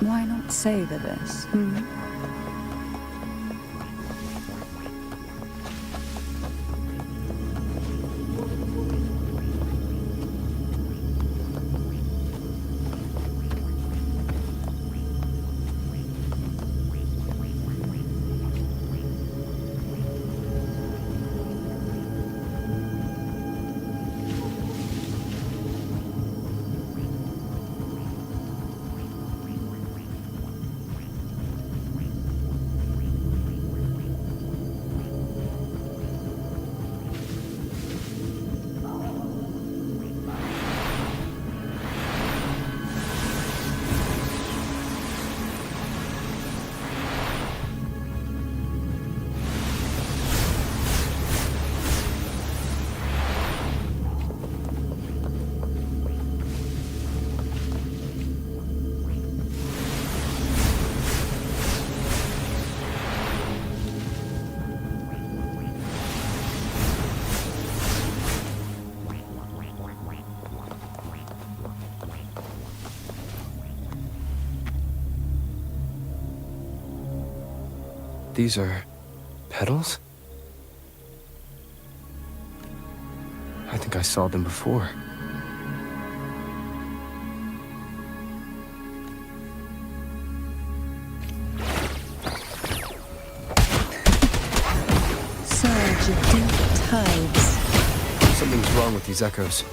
Why not savor this? Hmm? These are petals? I think I saw them before. Surge of deep tides. Something's wrong with these echoes.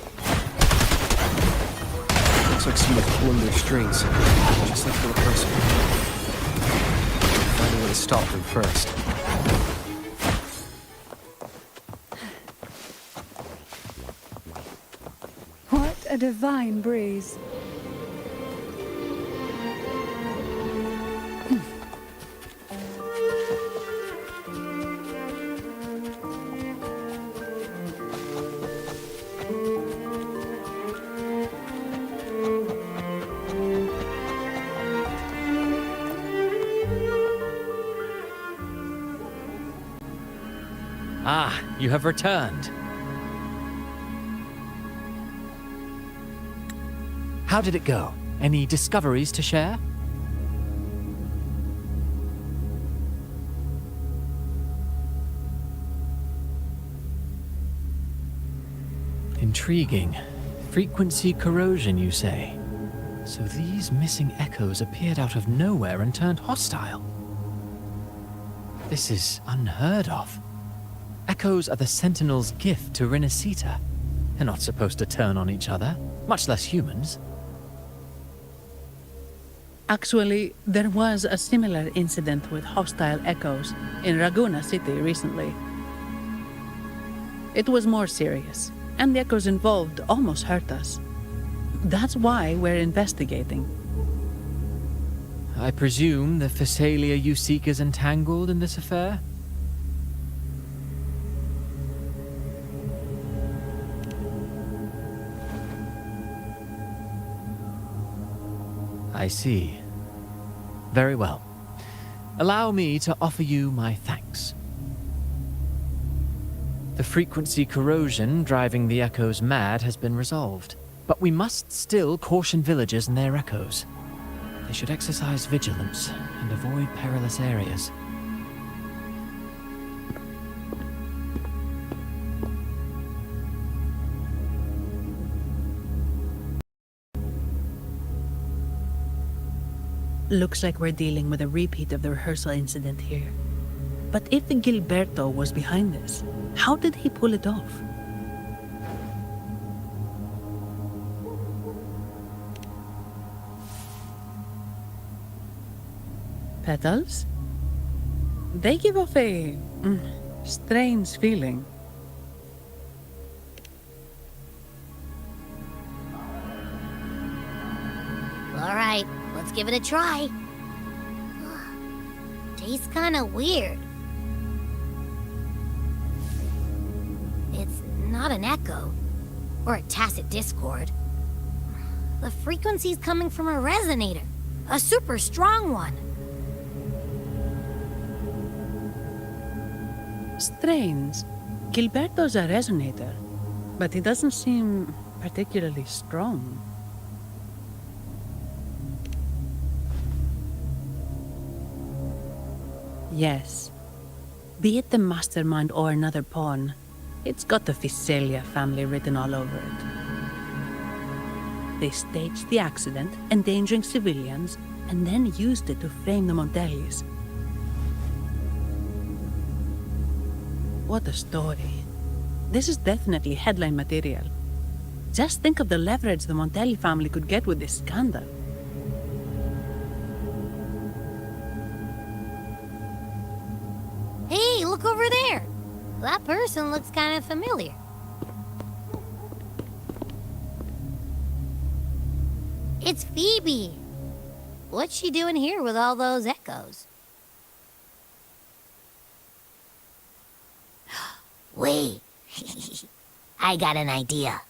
Looks like someone's pulling their strings, just like a little person. Find a way to stop them first. What a divine breeze. Ah, you have returned. How did it go? Any discoveries to share? Intriguing. Frequency corrosion, you say? So these missing echoes appeared out of nowhere and turned hostile. This is unheard of. Echoes are the Sentinel's gift to Rinasita. They're not supposed to turn on each other, much less humans. Actually, there was a similar incident with hostile echoes in Raguna City recently. It was more serious, and the echoes involved almost hurt us. That's why we're investigating. I presume the Phasalia you seek is entangled in this affair? I see. Very well. Allow me to offer you my thanks. The frequency corrosion driving the echoes mad has been resolved, but we must still caution villagers and their echoes. They should exercise vigilance and avoid perilous areas. Looks like we're dealing with a repeat of the rehearsal incident here. But if Gilberto was behind this, how did he pull it off? Petals? They give off a strange feeling. All right, let's give it a try. Tastes kinda weird. It's not an echo, or a tacit discord. The frequency's coming from a resonator, a super strong one. Strange. Gilberto's a resonator, but he doesn't seem particularly strong. Yes. Be it the mastermind or another pawn, it's got the Visalia family written all over it. They staged the accident, endangering civilians, and then used it to frame the Montellis. What a story. This is definitely headline material. Just think of the leverage the Montelli family could get with this scandal. Hey, look over there. That person looks kind of familiar. It's Phoebe. What's she doing here with all those echoes? Wait. I got an idea.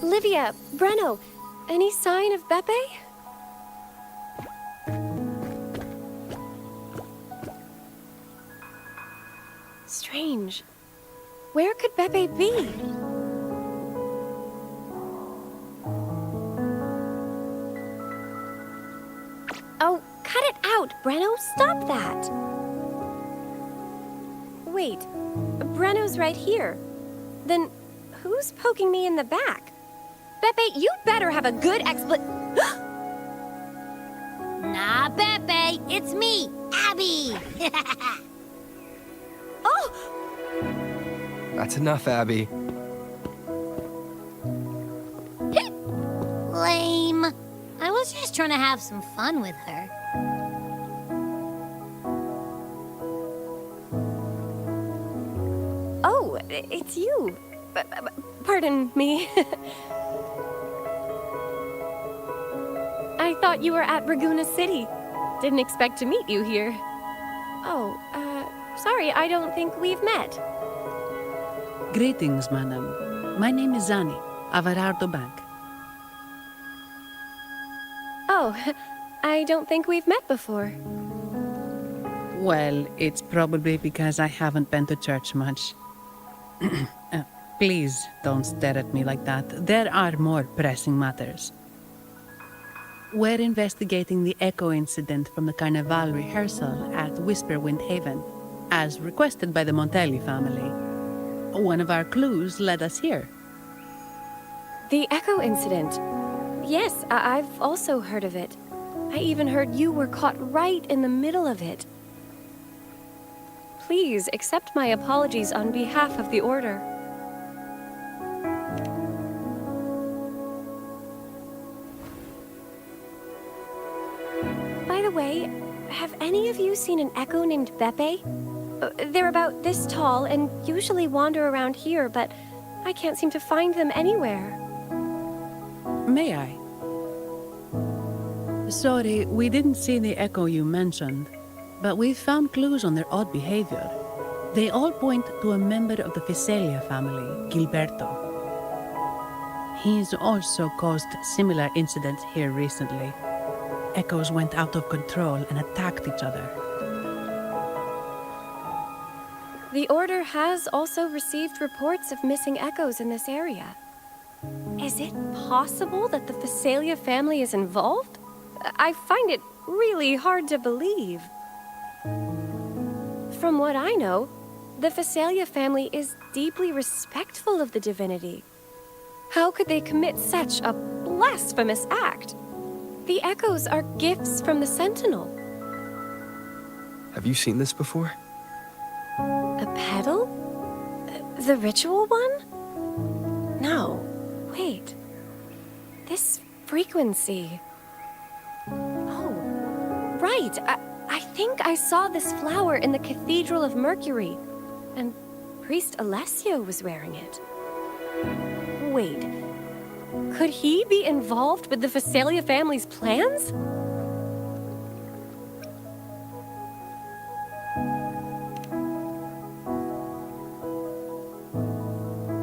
Olivia, Breno, any sign of Beppe? Strange. Where could Beppe be? Oh, cut it out, Breno. Stop that. Wait, Breno's right here. Then who's poking me in the back? Beppe, you better have a good Nah, Beppe, it's me, Abby. Oh! That's enough, Abby. Lame. I was just trying to have some fun with her. Oh, it's you. Pardon me. I thought you were at Raguna City. Didn't expect to meet you here. Oh, sorry, I don't think we've met. Greetings, madam. My name is Zani, Averardo Bank. Oh, I don't think we've met before. Well, it's probably because I haven't been to church much. Please don't stare at me like that. There are more pressing matters. We're investigating the echo incident from the Carnival rehearsal at Whisperwind Haven, as requested by the Montelli family. One of our clues led us here. The Echo incident. Yes, I've also heard of it. I even heard you were caught right in the middle of it. Please accept my apologies on behalf of the Order. By the way, have any of you seen an echo named Beppe? They're about this tall and usually wander around here, but I can't seem to find them anywhere. May I? Sorry, we didn't see the echo you mentioned, but we've found clues on their odd behavior. They all point to a member of the Visalia family, Gilberto. He's also caused similar incidents here recently. Echoes went out of control and attacked each other. The Order has also received reports of missing echoes in this area. Is it possible that the Visalia family is involved? I find it really hard to believe. From what I know, the Visalia family is deeply respectful of the divinity. How could they commit such a blasphemous act? The echoes are gifts from the Sentinel. Have you seen this before? A pedal? The ritual one? No. Wait. This frequency. Oh, right. I think I saw this flower in the Cathedral of Mercury, and Priest Alessio was wearing it. Wait. Could he be involved with the Visalia family's plans?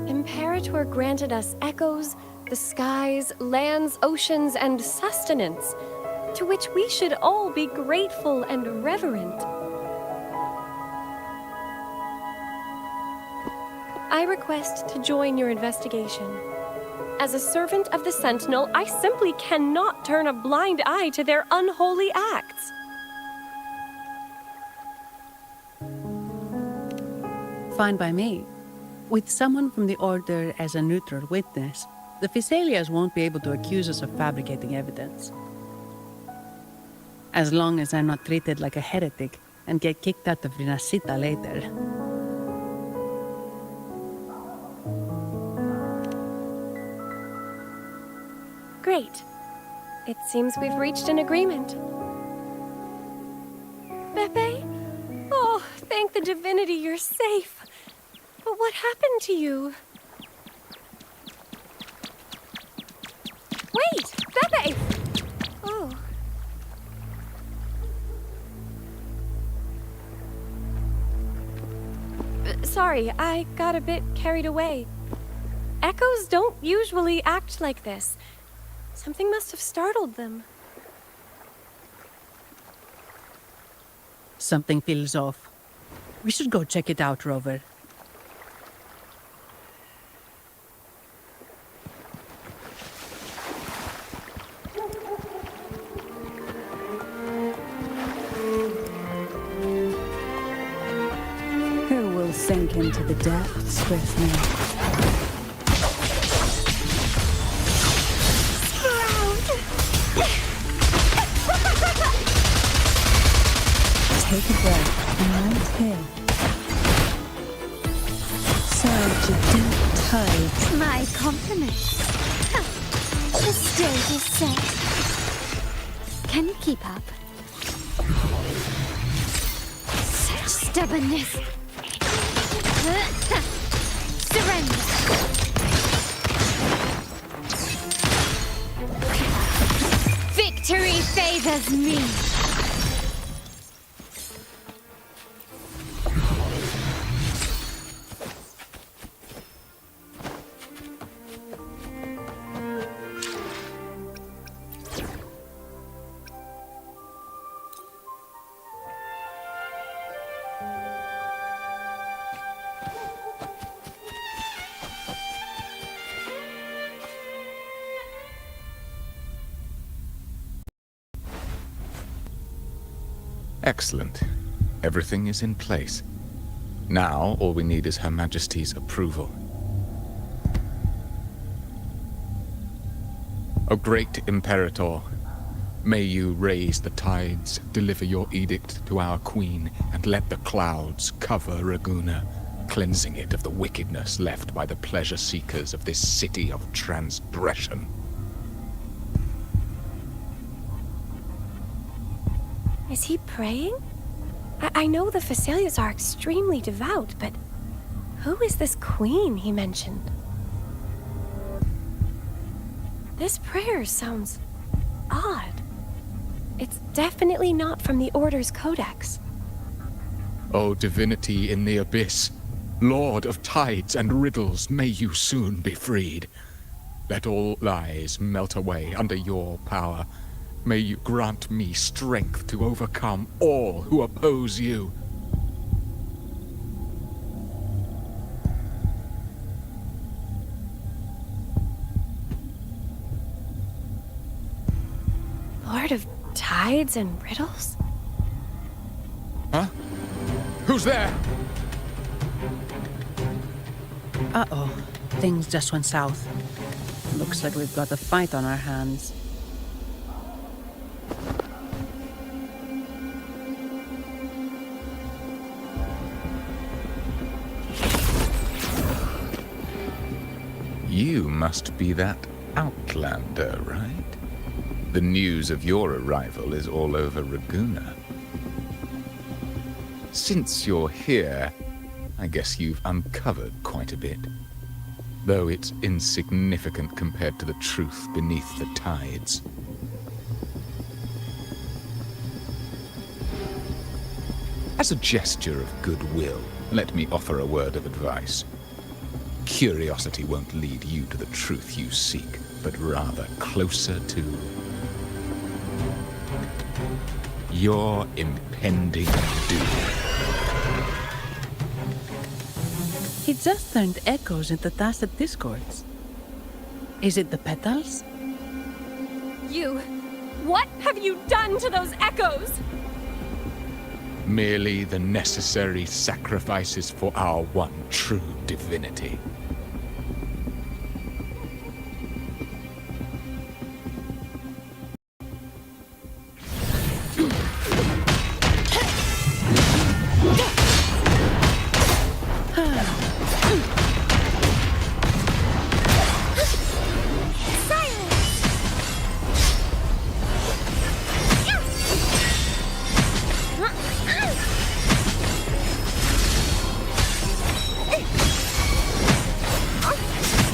Imperator granted us echoes, the skies, lands, oceans, and sustenance, to which we should all be grateful and reverent. I request to join your investigation. As a servant of the Sentinel, I simply cannot turn a blind eye to their unholy acts. Fine by me. With someone from the Order as a neutral witness, the Physaelias won't be able to accuse us of fabricating evidence. As long as I'm not treated like a heretic and get kicked out of Rinascita later. Great. It seems we've reached an agreement. Pepe? Oh, thank the divinity you're safe. But what happened to you? Wait! Pepe! Oh. Sorry, I got a bit carried away. Echoes don't usually act like this. Something must have startled them. Something feels off. We should go check it out, Rover. Who will sink into the depths with me? Take a breath right here. Surge of deep tides. My compliments. The stage is set. Can you keep up? Such stubbornness. Surrender. Victory favors me. Excellent. Everything is in place. Now, all we need is Her Majesty's approval. O great Imperator, may you raise the tides, deliver your edict to our queen, and let the clouds cover Raguna, cleansing it of the wickedness left by the pleasure-seekers of this city of transgression. Is he praying? I know the Physaelias are extremely devout, but who is this queen he mentioned? This prayer sounds odd. It's definitely not from the Order's codex. O divinity in the abyss, Lord of tides and riddles, may you soon be freed. Let all lies melt away under your power. May you grant me strength to overcome all who oppose you. Lord of tides and riddles? Huh? Who's there? Uh-oh. Things just went south. Looks like we've got a fight on our hands. You must be that outlander, right? The news of your arrival is all over Raguna. Since you're here, I guess you've uncovered quite a bit. Though it's insignificant compared to the truth beneath the tides. As a gesture of goodwill, let me offer a word of advice. Curiosity won't lead you to the truth you seek, but rather closer to your impending doom. He just turned echoes into tacit discords. Is it the petals? What have you done to those echoes? Merely the necessary sacrifices for our one true divinity.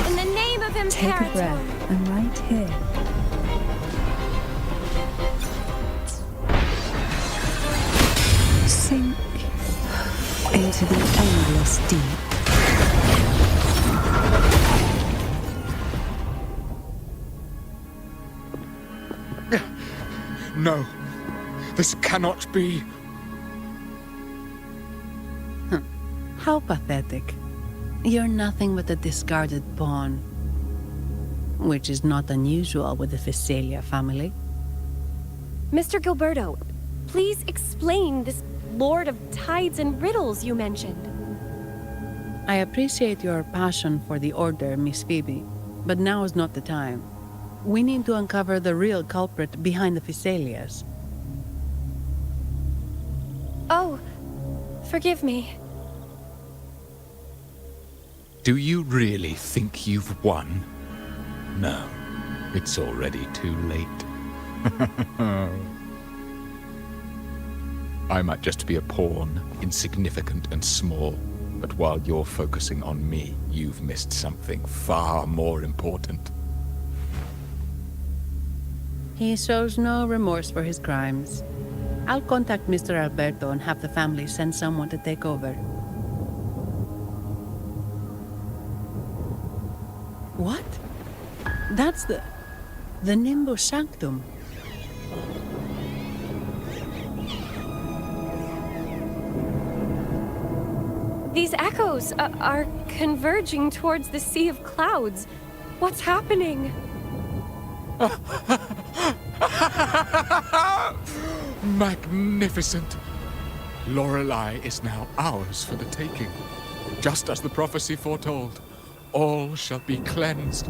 In the name of Take a Imperator. breath. I'm right here. Sink into the endless deep. No, this cannot be. How pathetic. You're nothing but a discarded pawn. Which is not unusual with the Visalia family. Mr. Gilberto, please explain this Lord of Tides and Riddles you mentioned. I appreciate your passion for the Order, Miss Phoebe, but now is not the time. We need to uncover the real culprit behind the Visalias. Oh, forgive me. Do you really think you've won? No, it's already too late. I might just be a pawn, insignificant and small, but while you're focusing on me, you've missed something far more important. He shows no remorse for his crimes. I'll contact Mr. Alberto and have the family send someone to take over. What? That's the Nimbus Sanctum. These echoes are converging towards the Sea of Clouds. What's happening? Magnificent! Lorelei is now ours for the taking. Just as the prophecy foretold, all shall be cleansed.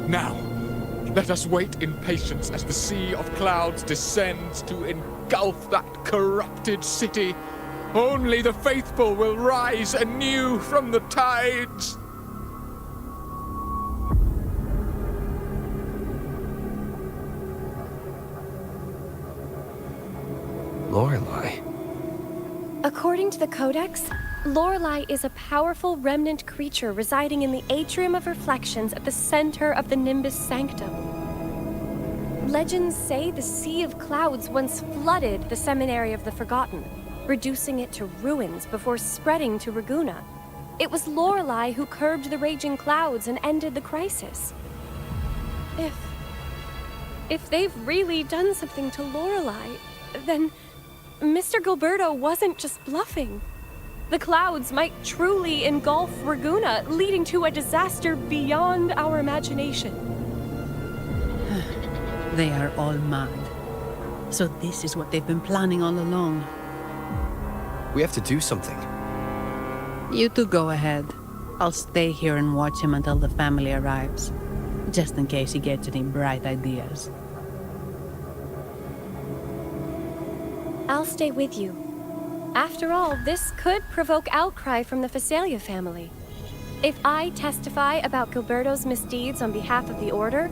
Now, let us wait in patience as the Sea of Clouds descends to engulf that corrupted city. Only the faithful will rise anew from the tides. Lorelei. According to the Codex, Lorelei is a powerful remnant creature residing in the Atrium of Reflections at the center of the Nimbus Sanctum. Legends say the Sea of Clouds once flooded the Seminary of the Forgotten, reducing it to ruins before spreading to Raguna. It was Lorelei who curbed the raging clouds and ended the crisis. If they've really done something to Lorelei, then Mr. Gilberto wasn't just bluffing. The clouds might truly engulf Raguna, leading to a disaster beyond our imagination. They are all mad. So this is what they've been planning all along. We have to do something. You two go ahead. I'll stay here and watch him until the family arrives. Just in case he gets any bright ideas. I'll stay with you. After all, this could provoke outcry from the Visalia family. If I testify about Gilberto's misdeeds on behalf of the Order,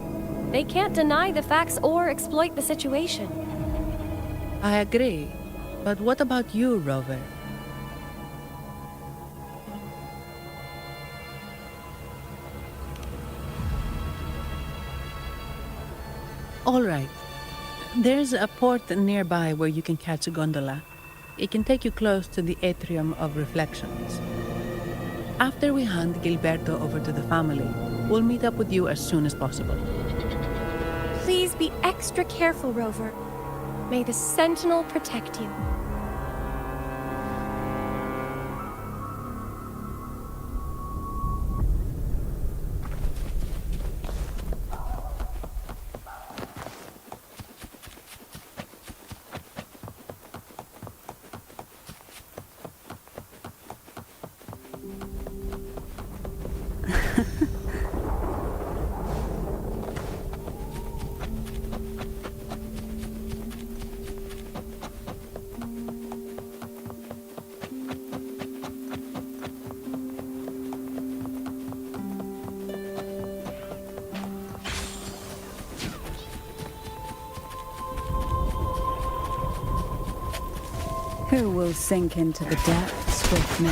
they can't deny the facts or exploit the situation. I agree. But what about you, Rover? All right. There's a port nearby where you can catch a gondola. It can take you close to the Atrium of Reflections. After we hand Gilberto over to the family, we'll meet up with you as soon as possible. Please be extra careful, Rover. May the Sentinel protect you. Who will sink into the depths with me?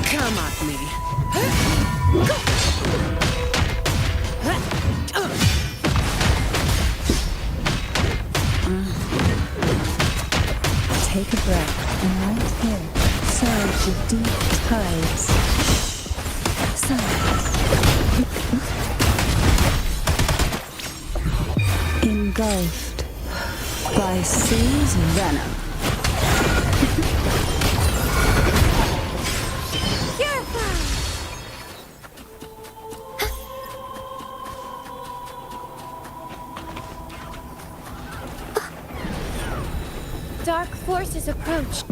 Come at me. Take a breath, and right here, surge of deep tides. Silence. Engulfed by sea's venom. Dark forces approach.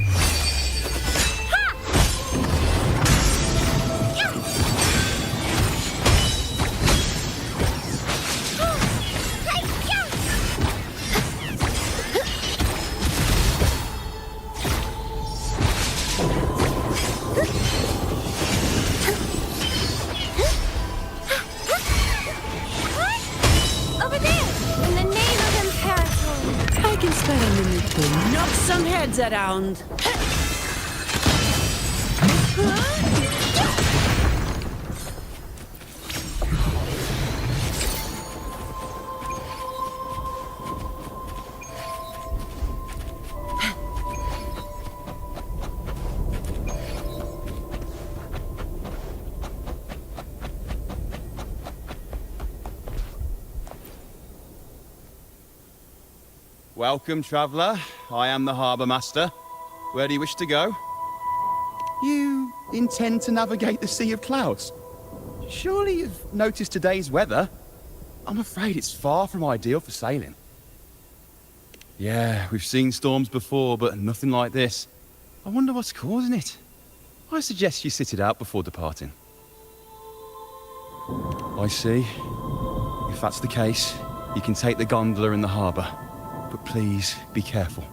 Over there! In the name of Imperator! I can spare a minute to knock some heads around. Welcome, traveller. I am the Harbour Master. Where do you wish to go? You intend to navigate the Sea of Clouds? Surely you've noticed today's weather? I'm afraid it's far from ideal for sailing. Yeah, we've seen storms before, but nothing like this. I wonder what's causing it. I suggest you sit it out before departing. I see. If that's the case, you can take the gondola in the harbour. But please, be careful.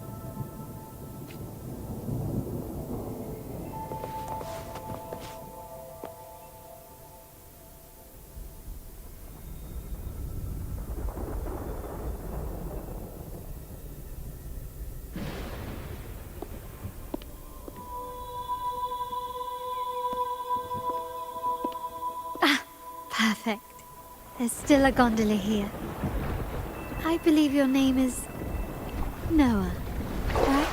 Perfect. There's still a gondola here. I believe your name is Noah, right?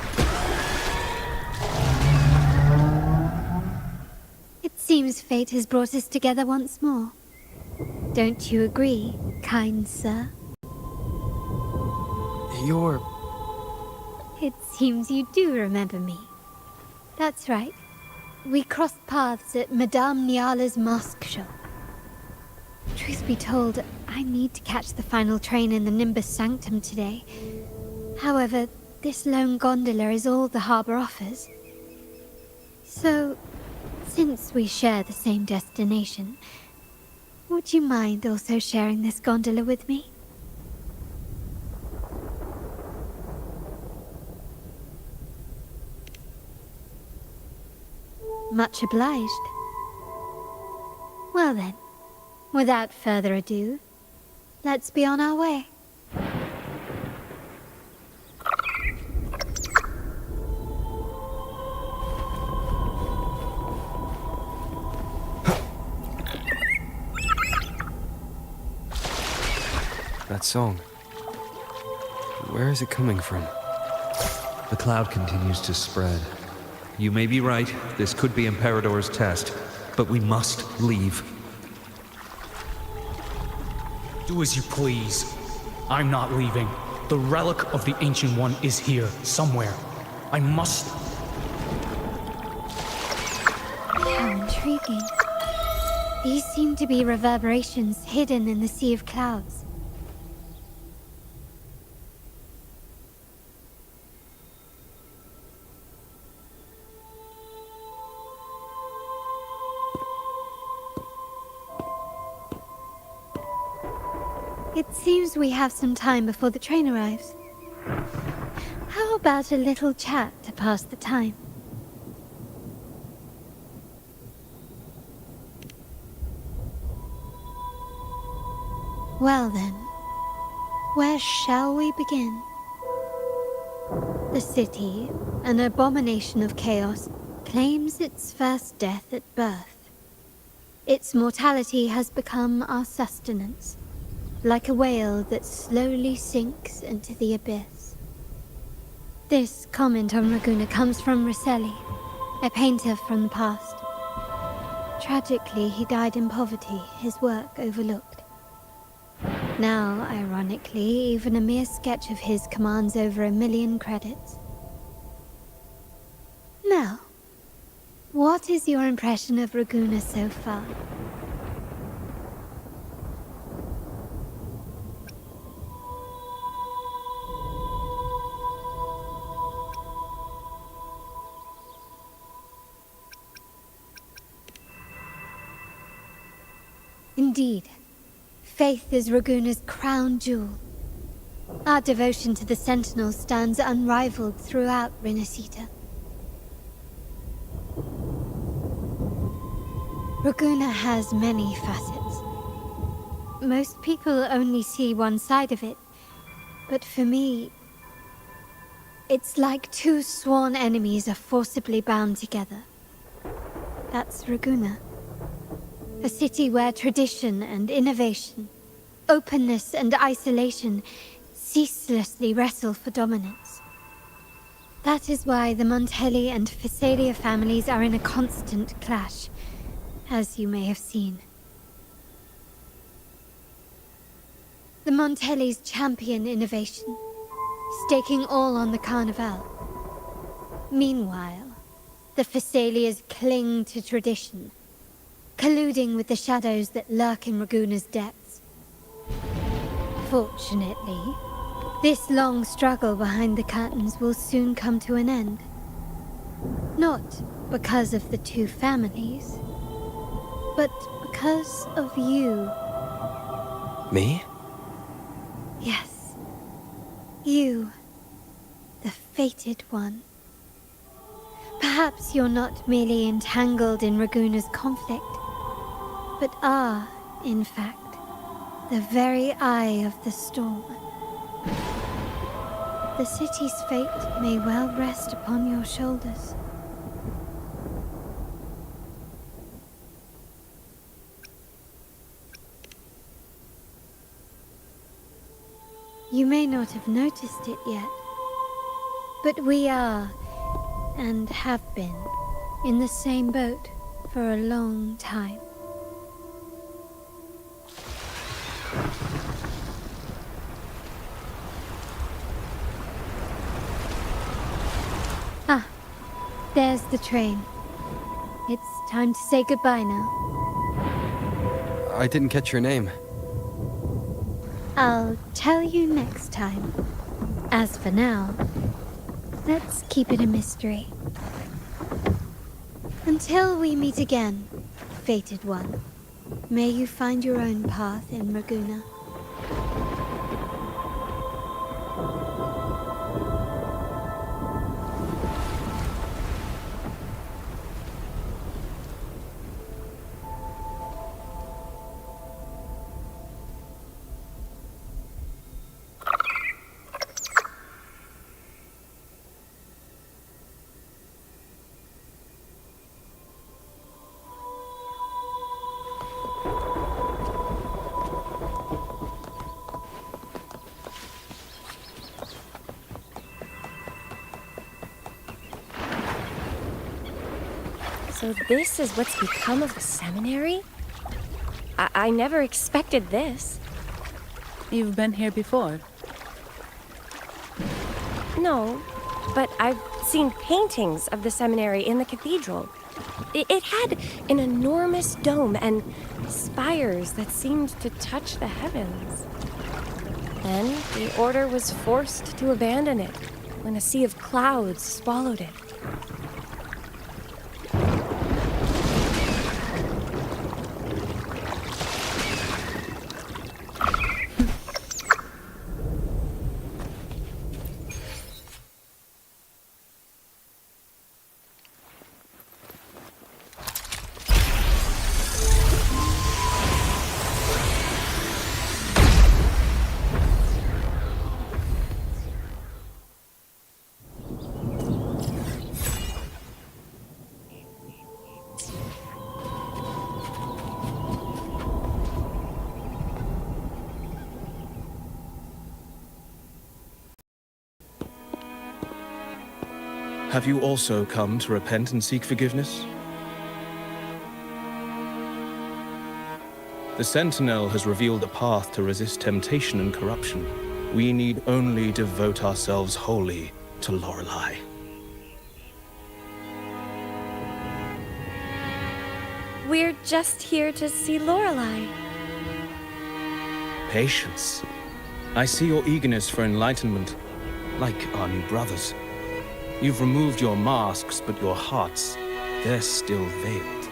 It seems fate has brought us together once more. Don't you agree, kind sir? You're... It seems you do remember me. That's right. We crossed paths at Madame Niala's mosque shop. Truth be told, I need to catch the final train in the Nimbus Sanctum today. However, this lone gondola is all the harbour offers. So, since we share the same destination, would you mind also sharing this gondola with me? Much obliged. Well then, without further ado, let's be on our way. That song. Where is it coming from? The cloud continues to spread. You may be right, this could be Imperador's test, but we must leave. Do as you please. I'm not leaving. The relic of the Ancient One is here, somewhere. I must... How intriguing. These seem to be reverberations hidden in the sea of clouds. It seems we have some time before the train arrives. How about a little chat to pass the time? Well then, where shall we begin? The city, an abomination of chaos, claims its first death at birth. Its mortality has become our sustenance, like a whale that slowly sinks into the abyss. This comment on Raguna comes from Rosselli, a painter from the past. Tragically, he died in poverty, his work overlooked. Now, ironically, even a mere sketch of his commands over 1 million credits. Now, what is your impression of Raguna so far? Indeed, faith is Raguna's crown jewel. Our devotion to the Sentinel stands unrivaled throughout Rinascita. Raguna has many facets. Most people only see one side of it, but for me, it's like two sworn enemies are forcibly bound together. That's Raguna. A city where tradition and innovation, openness and isolation ceaselessly wrestle for dominance. That is why the Montelli and Physalia families are in a constant clash, as you may have seen. The Montellis champion innovation, staking all on the Carnival. Meanwhile, the Physalias cling to tradition, colluding with the shadows that lurk in Raguna's depths. Fortunately, this long struggle behind the curtains will soon come to an end. Not because of the two families, but because of you. Me? Yes. You. The fated one. Perhaps you're not merely entangled in Raguna's conflict, but are, in fact, the very eye of the storm. The city's fate may well rest upon your shoulders. You may not have noticed it yet, but we are, and have been, in the same boat for a long time. Ah, there's the train. It's time to say goodbye now. I didn't catch your name. I'll tell you next time. As for now, let's keep it a mystery. Until we meet again, fated one, may you find your own path in Raguna. So this is what's become of the seminary? I never expected this. You've been here before? No, but I've seen paintings of the seminary in the cathedral. It had an enormous dome and spires that seemed to touch the heavens. Then the order was forced to abandon it when a sea of clouds swallowed it. Have you also come to repent and seek forgiveness? The Sentinel has revealed a path to resist temptation and corruption. We need only devote ourselves wholly to Lorelei. We're just here to see Lorelei. Patience. I see your eagerness for enlightenment, like our new brothers. You've removed your masks, but your hearts, they're still veiled.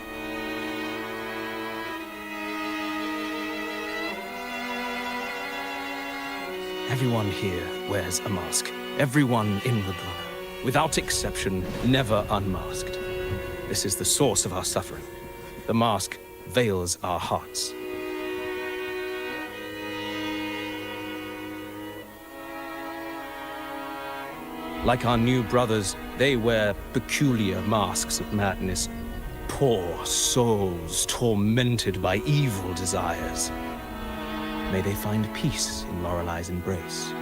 Everyone here wears a mask. Everyone in Ragusa, without exception, never unmasked. This is the source of our suffering. The mask veils our hearts. Like our new brothers, they wear peculiar masks of madness. Poor souls tormented by evil desires. May they find peace in Lorelei's embrace.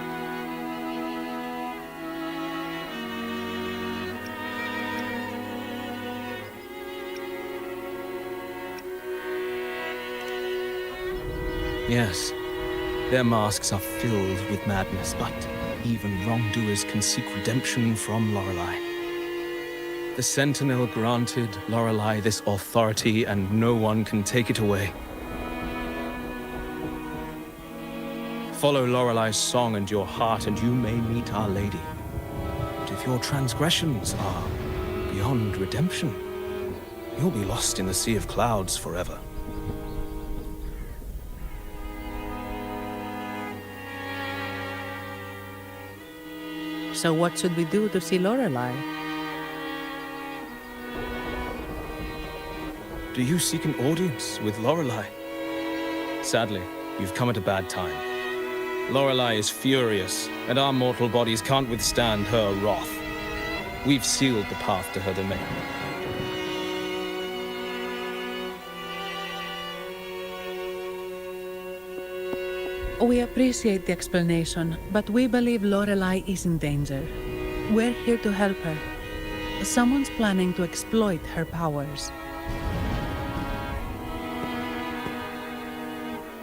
Yes, their masks are filled with madness, but even wrongdoers can seek redemption from Lorelei. The Sentinel granted Lorelei this authority, and no one can take it away. Follow Lorelei's song and your heart, and you may meet Our Lady. But if your transgressions are beyond redemption, you'll be lost in the sea of clouds forever. So what should we do to see Lorelei? Do you seek an audience with Lorelei? Sadly, you've come at a bad time. Lorelei is furious, and our mortal bodies can't withstand her wrath. We've sealed the path to her domain. We appreciate the explanation, but we believe Lorelei is in danger. We're here to help her. Someone's planning to exploit her powers.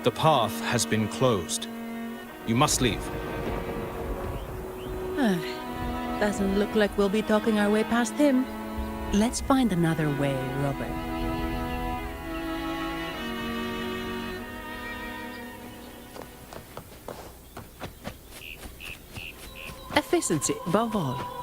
The path has been closed. You must leave. Doesn't look like we'll be talking our way past him. Let's find another way, Robert. Efficiency, above all.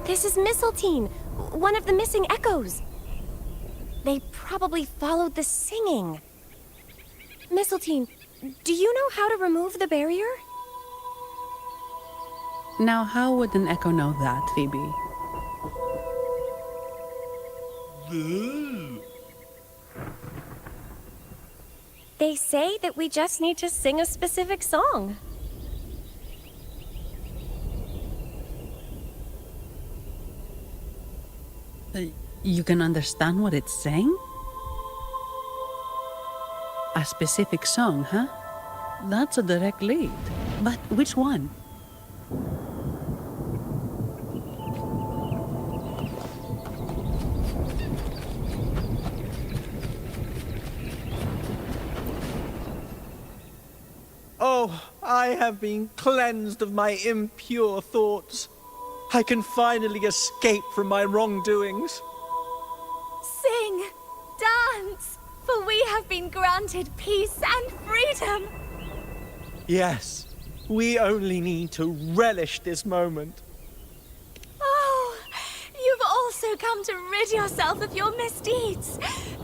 This is Mistletoe, one of the missing echoes. They probably followed the singing. Mistletoe, do you know how to remove the barrier? Now, how would an echo know that, Phoebe? They say that we just need to sing a specific song. You can understand what it's saying? A specific song, huh? That's a direct lead. But which one? Oh, I have been cleansed of my impure thoughts. I can finally escape from my wrongdoings. Sing, dance, for we have been granted peace and freedom. Yes, we only need to relish this moment. Oh, you've also come to rid yourself of your misdeeds.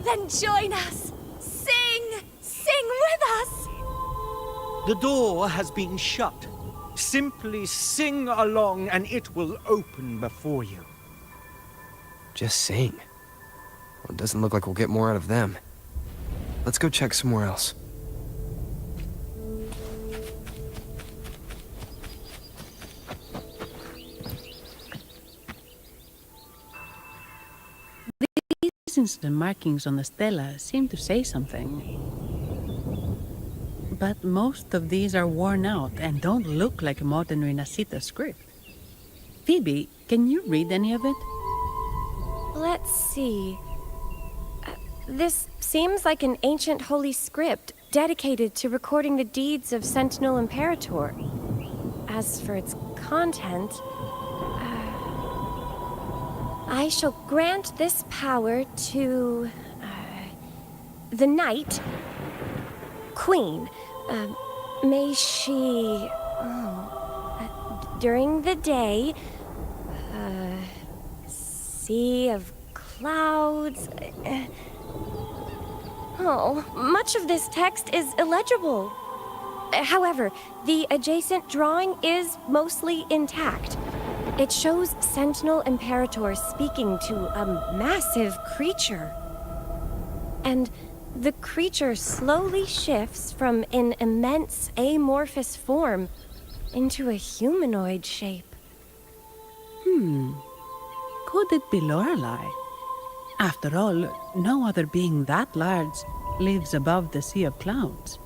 Then join us. Sing with us. The door has been shut. Simply sing along and it will open before you. Just sing. Well, it doesn't look like we'll get more out of them. Let's go check somewhere else. Since the markings on the stela seem to say something. But most of these are worn out and don't look like modern Renacita script. Phoebe, can you read any of it? Let's see. This seems like an ancient holy script dedicated to recording the deeds of Sentinel Imperator. As for its content, I shall grant this power to the Knight Queen. May she, during the day, sea of clouds. Much of this text is illegible. However, the adjacent drawing is mostly intact. It shows Sentinel Imperator speaking to a massive creature. And the creature slowly shifts from an immense amorphous form into a humanoid shape. Could it be Lorelei? After all, no other being that large lives above the sea of clouds.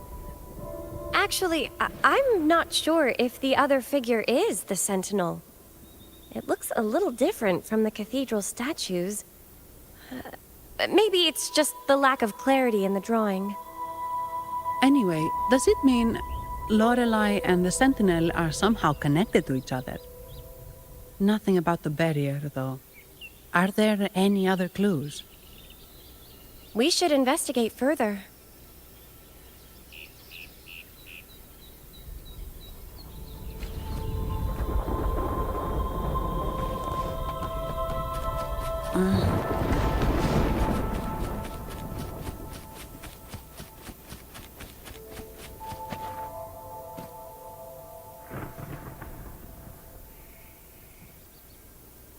Actually, I'm not sure if the other figure is the Sentinel. It looks a little different from the cathedral statues. Maybe it's just the lack of clarity in the drawing. Anyway, does it mean Lorelei and the Sentinel are somehow connected to each other? Nothing about the barrier, though. Are there any other clues? We should investigate further.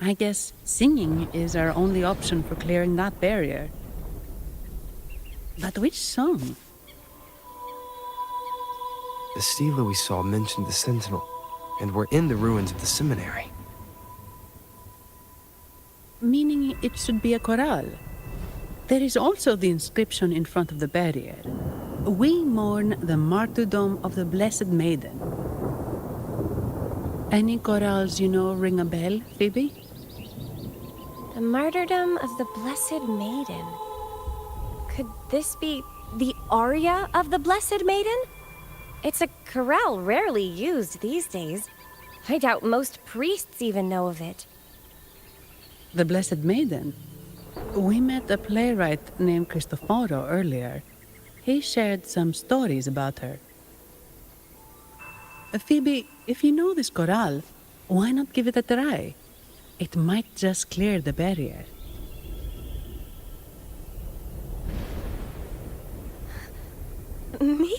I guess singing is our only option for clearing that barrier. But which song? The stela we saw mentioned the Sentinel, and we're in the ruins of the seminary. Meaning it should be a chorale. There is also the inscription in front of the barrier. We mourn the martyrdom of the Blessed Maiden. Any chorales you know ring a bell, Phoebe? The martyrdom of the Blessed Maiden. Could this be the aria of the Blessed Maiden? It's a chorale rarely used these days. I doubt most priests even know of it. The Blessed Maiden? We met a playwright named Cristoforo earlier. He shared some stories about her. Phoebe, if you know this chorale, why not give it a try? It might just clear the barrier. Me?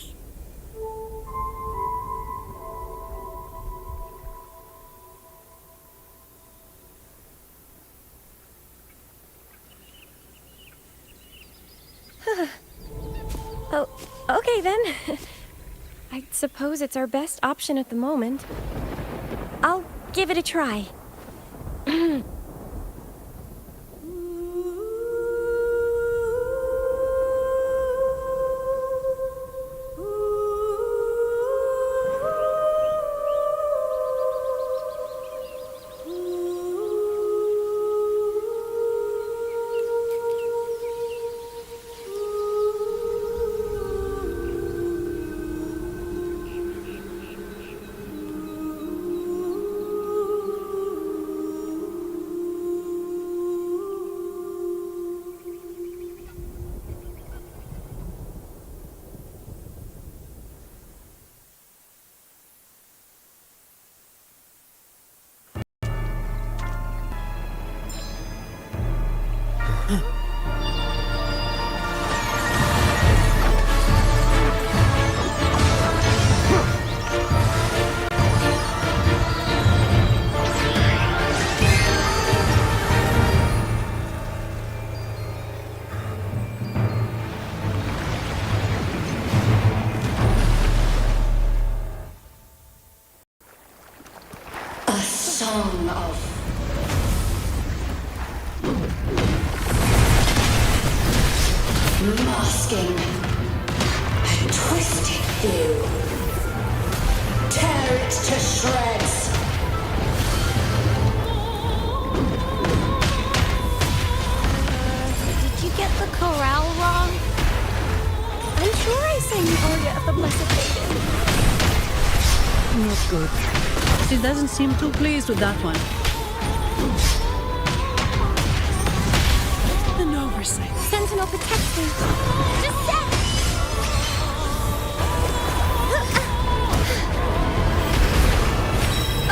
Oh, okay then. I suppose it's our best option at the moment. I'll give it a try. A song of masking, a twisted view. Tear it to shreds. Did you get the chorale wrong? I'm sure I sang the aria of the Blessed Maiden. Not good. She doesn't seem too pleased with that one. An oversight. Sentinel protects me. Just set!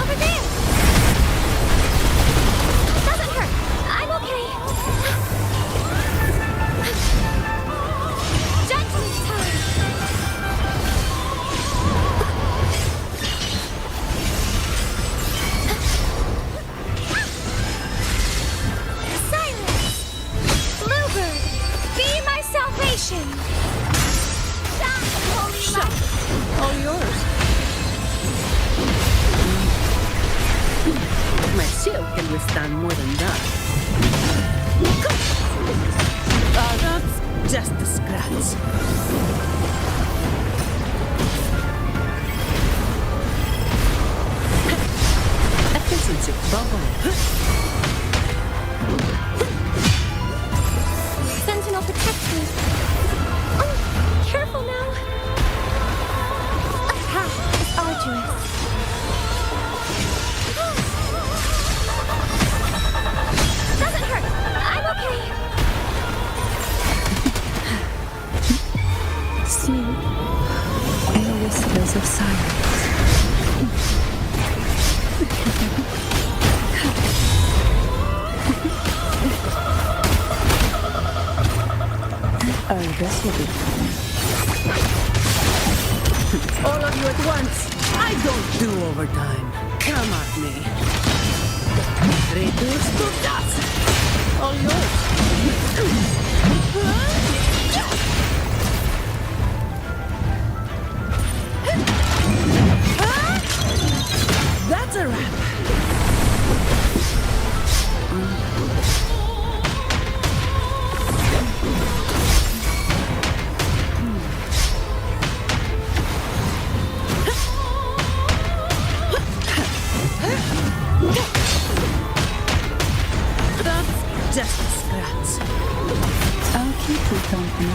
Over there! Doesn't hurt. I'm okay. Judgment time! Silence! Bluebird! Be my salvation! Shine, holy light! All yours. My shield can withstand more than that. Oh, that's just a scratch. Efficiency bubble. Sentinel protects me. Oh, careful now. The path is arduous. Doesn't hurt. I'm okay. Sleep in the whispers of silence. Oh, this will be fun. All of you at once. I don't do overtime. Come at me. Reduce to dust. All yours. That's a wrap. That's just a scratch. I'll keep you company.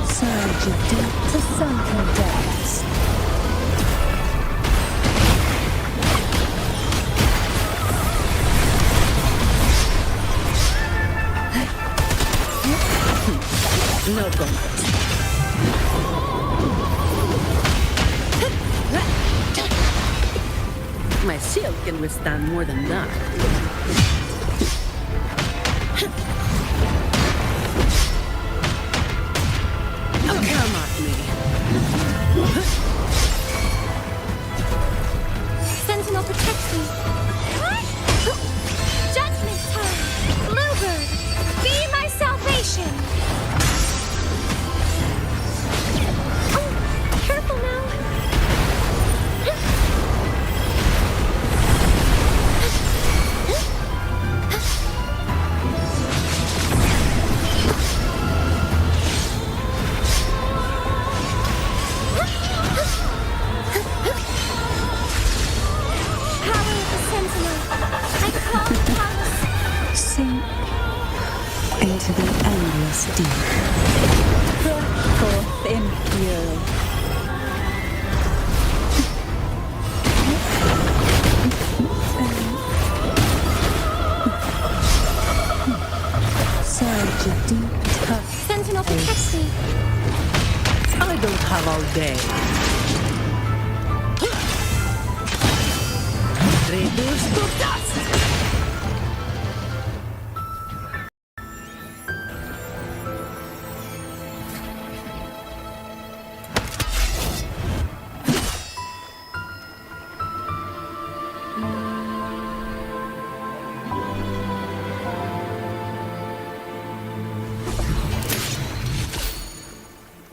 Surge you deep to sunken depths. No contest. shield can withstand more than that. Oh, come at me. Sentinel protects me. Judgment time! Bluebird, be my salvation! Oh, careful now. Sink into the endless deep. Forth in fury. Surge of deep touch. Sentinel protects me. I don't have all day. Reduce to dust!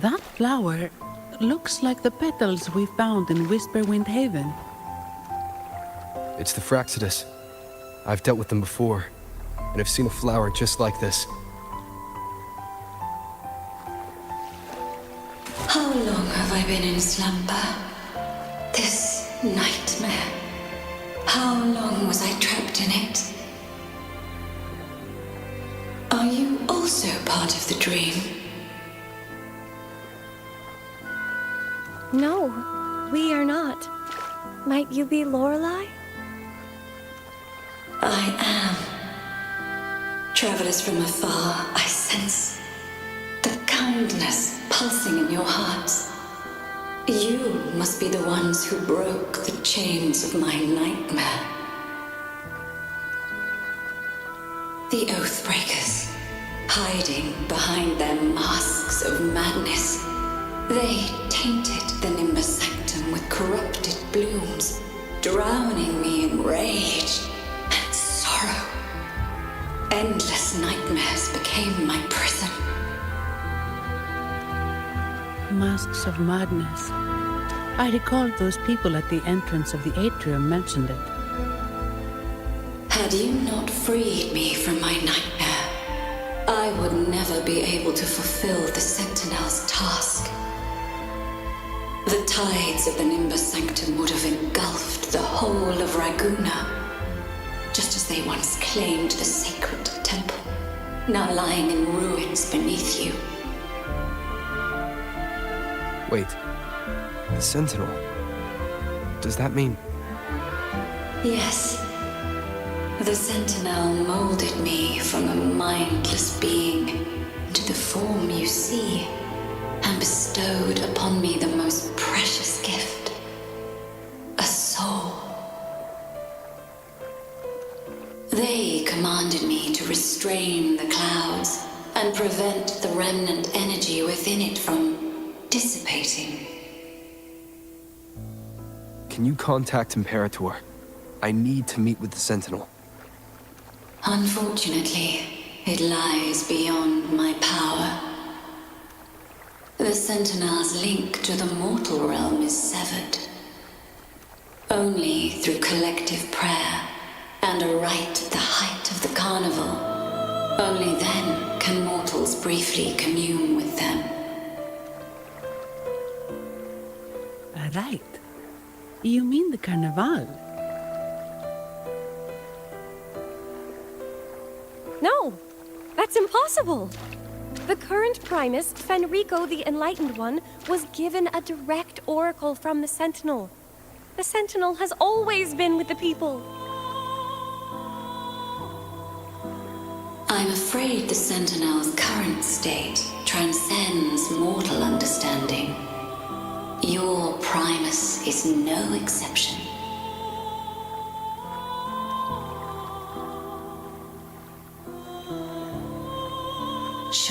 That flower looks like the petals we found in Whisperwind Haven. It's the Fraxidus. I've dealt with them before, and I've seen a flower just like this. How long have I been in slumber? This nightmare. How long was I trapped in it? Are you also part of the dream? No, we are not. Might you be Lorelei? I am. Travelers from afar, I sense the kindness pulsing in your hearts. You must be the ones who broke the chains of my nightmare. The Oathbreakers, hiding behind their masks of madness. They tainted the Nimbus Sanctum with corrupted blooms, drowning me in rage and sorrow. Endless nightmares became my prison. Masks of madness. I recalled those people at the entrance of the atrium mentioned it. Had you not freed me from my nightmare, I would never be able to fulfill the Sentinel's task. The tides of the Nimbus Sanctum would have engulfed the whole of Raguna, just as they once claimed the sacred temple, now lying in ruins beneath you. Wait, the Sentinel. Does that mean... Yes. The Sentinel molded me from a mindless being into the form you see, and bestowed upon me the most precious gift, a soul. They commanded me to restrain the clouds and prevent the remnant energy within it from dissipating. Can you contact Imperator? I need to meet with the Sentinel. Unfortunately, it lies beyond my power. The Sentinel's link to the mortal realm is severed. Only through collective prayer and a rite at the height of the carnival, only then can mortals briefly commune with them. Right. You mean the carnival? No, that's impossible. The current Primus, Fenrico the Enlightened One, was given a direct oracle from the Sentinel. The Sentinel has always been with the people. I'm afraid the Sentinel's current state transcends mortal understanding. Your Primus is no exception.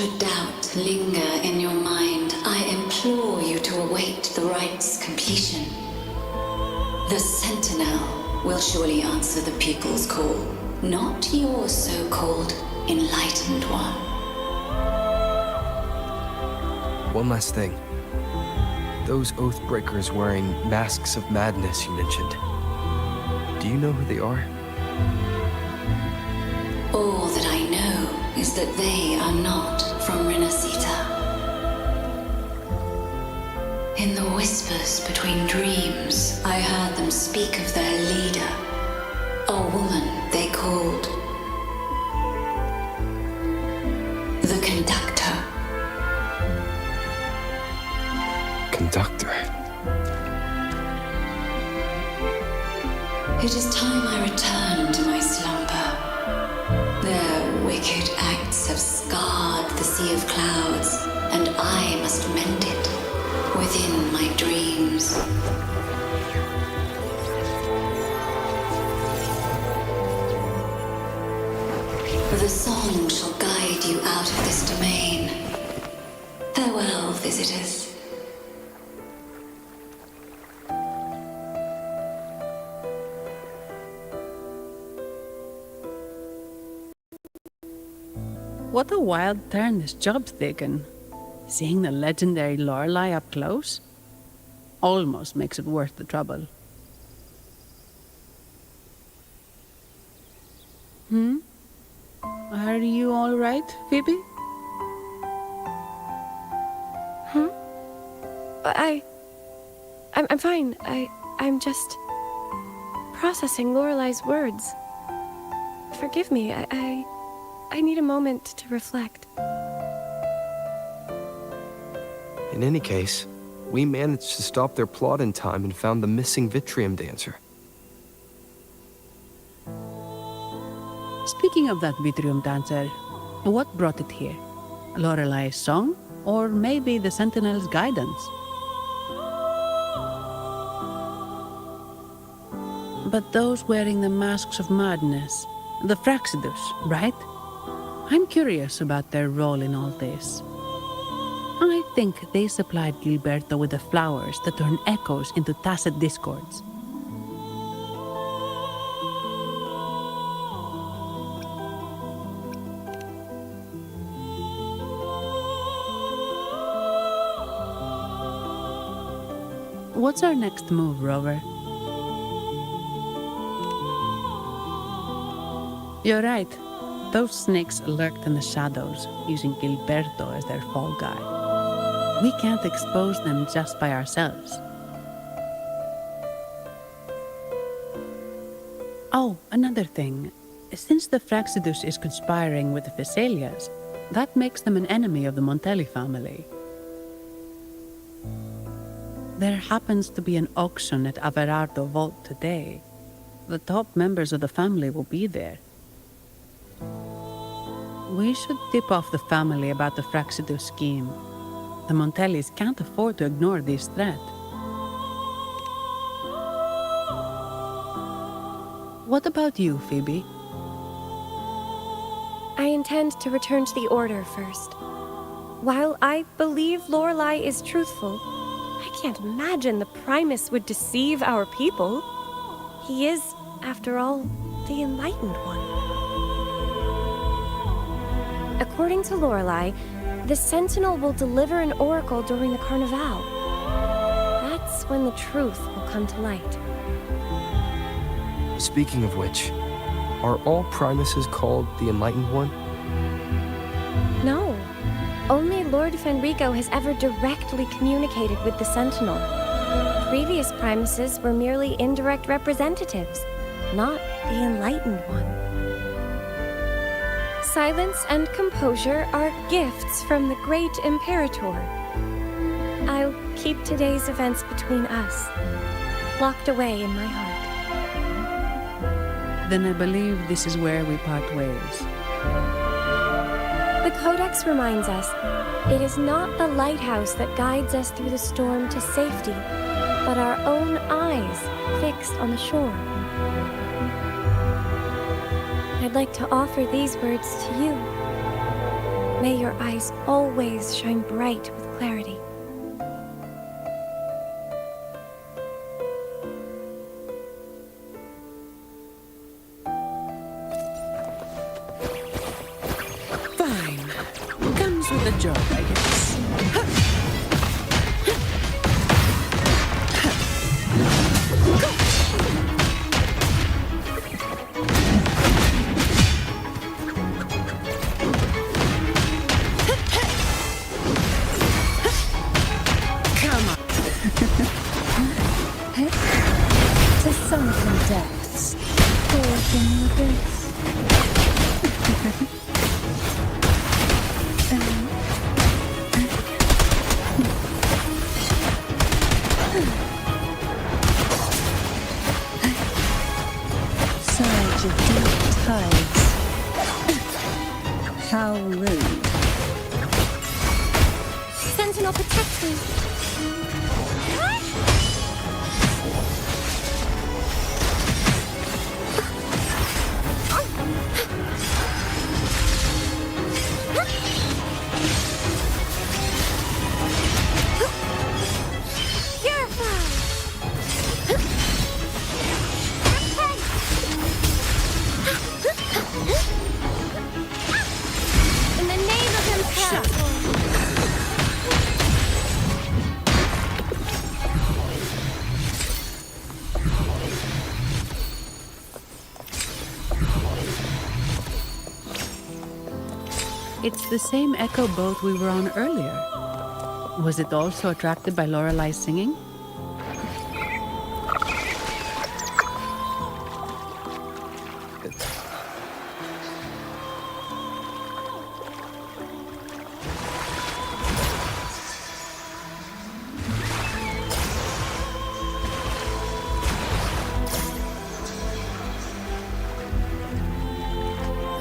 Should doubt linger in your mind, I implore you to await the rite's completion. The Sentinel will surely answer the people's call, not your so-called enlightened one. One last thing. Those Oathbreakers wearing masks of madness you mentioned. Do you know who they are? All that I know is that they are not from Renacita. In the whispers between dreams, I heard them speak of their leader, a woman they called the Conductor. Conductor. It is time I return to my slumber. Their wicked acts have scarred the Sea of Clouds, and I must mend it within my dreams. The song shall guide you out of this domain. Farewell, visitors. What a wild turn this job's taken. Seeing the legendary Lorelei up close almost makes it worth the trouble. Are you all right, Phoebe? I'm fine. I'm just processing Lorelei's words. Forgive me. I need a moment to reflect. In any case, we managed to stop their plot in time and found the missing Vitrium dancer. Speaking of that Vitrium dancer, what brought it here? Lorelei's song? Or maybe the Sentinel's guidance? But those wearing the masks of madness, the Fraxidus, right? I'm curious about their role in all this. I think they supplied Gilberto with the flowers that turn echoes into tacit discords. What's our next move, Rover? You're right. Those snakes lurked in the shadows, using Gilberto as their fall guy. We can't expose them just by ourselves. Oh, another thing. Since the Fraxidus is conspiring with the Thessalias, that makes them an enemy of the Montelli family. There happens to be an auction at Averardo Vault today. The top members of the family will be there. We should tip off the family about the Fraxidus scheme. The Montellis can't afford to ignore this threat. What about you, Phoebe? I intend to return to the Order first. While I believe Lorelei is truthful, I can't imagine the Primus would deceive our people. He is, after all, the Enlightened One. According to Lorelei, the Sentinel will deliver an oracle during the Carnival. That's when the truth will come to light. Speaking of which, are all Primuses called the Enlightened One? No. Only Lord Fenrico has ever directly communicated with the Sentinel. Previous Primuses were merely indirect representatives, not the Enlightened One. Silence and composure are gifts from the great Imperator. I'll keep today's events between us, locked away in my heart. Then I believe this is where we part ways. The Codex reminds us, it is not the lighthouse that guides us through the storm to safety, but our own eyes fixed on the shore. I'd like to offer these words to you. May your eyes always shine bright with clarity. Fine. Comes with the job, I guess. To sunken depths, forged in the abyss. Surge of deep tides. How rude. Sentinel, protect me! In the name of Imperator! It's the same echo boat we were on earlier. Was it also attracted by Lorelai's singing?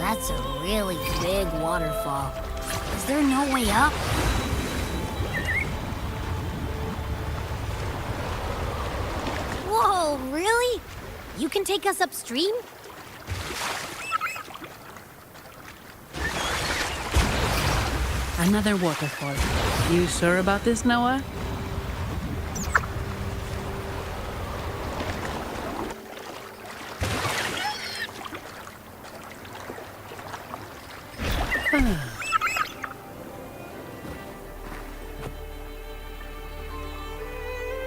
That's a really big waterfall. Is there no way up? Whoa, really? You can take us upstream? Another waterfall. You sure about this, Noah?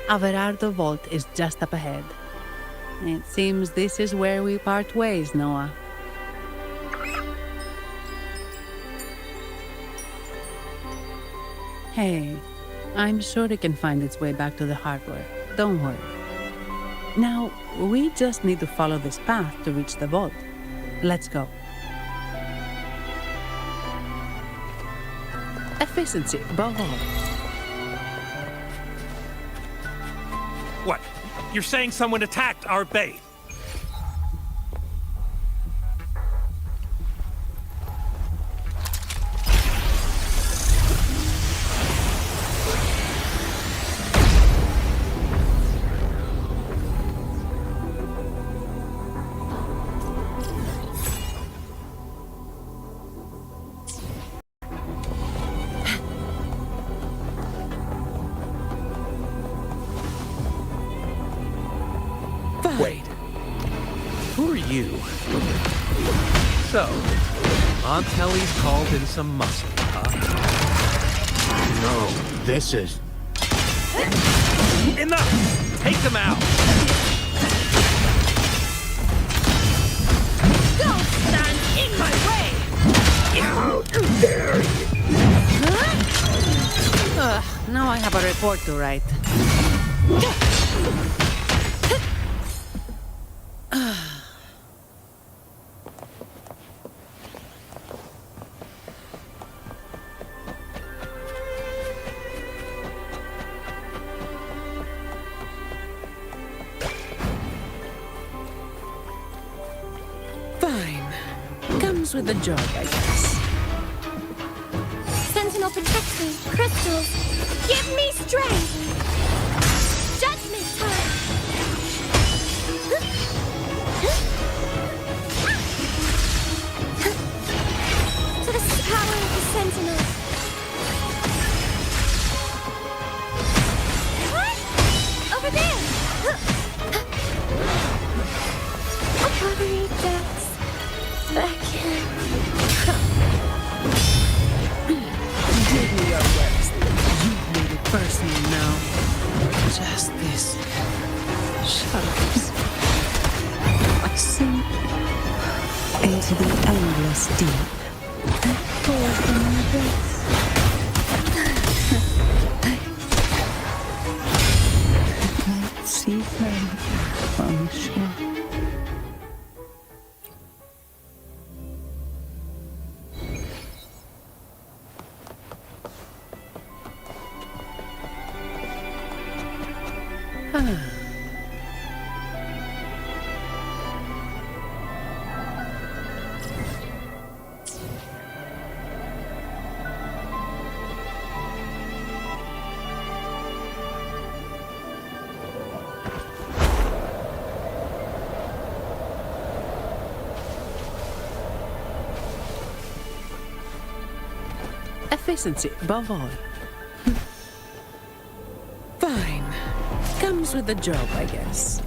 Averardo Vault is just up ahead. It seems this is where we part ways, Noah. Hey, I'm sure it can find its way back to the hardware. Don't worry. Now, we just need to follow this path to reach the vault. Let's go. Efficiency, above all. What? You're saying someone attacked our base? Wait. Who are you? So, Montelli's called in some muscle, huh? No, this is... Enough! Take them out! Don't stand in my way! How dare you! Now I have a report to write. Fine. Comes with the job, I guess. Sentinel, protect me! Crystals! Give me strength! Judgment time! To the power of the Sentinel! over there! Pottery decks. Back in. Give me your worst. You've made it personal now. Just this. Shadows. I sink into the endless deep. I fall from the abyss. I see them from shore. Efficiency, above all. Fine. Comes with the job, I guess.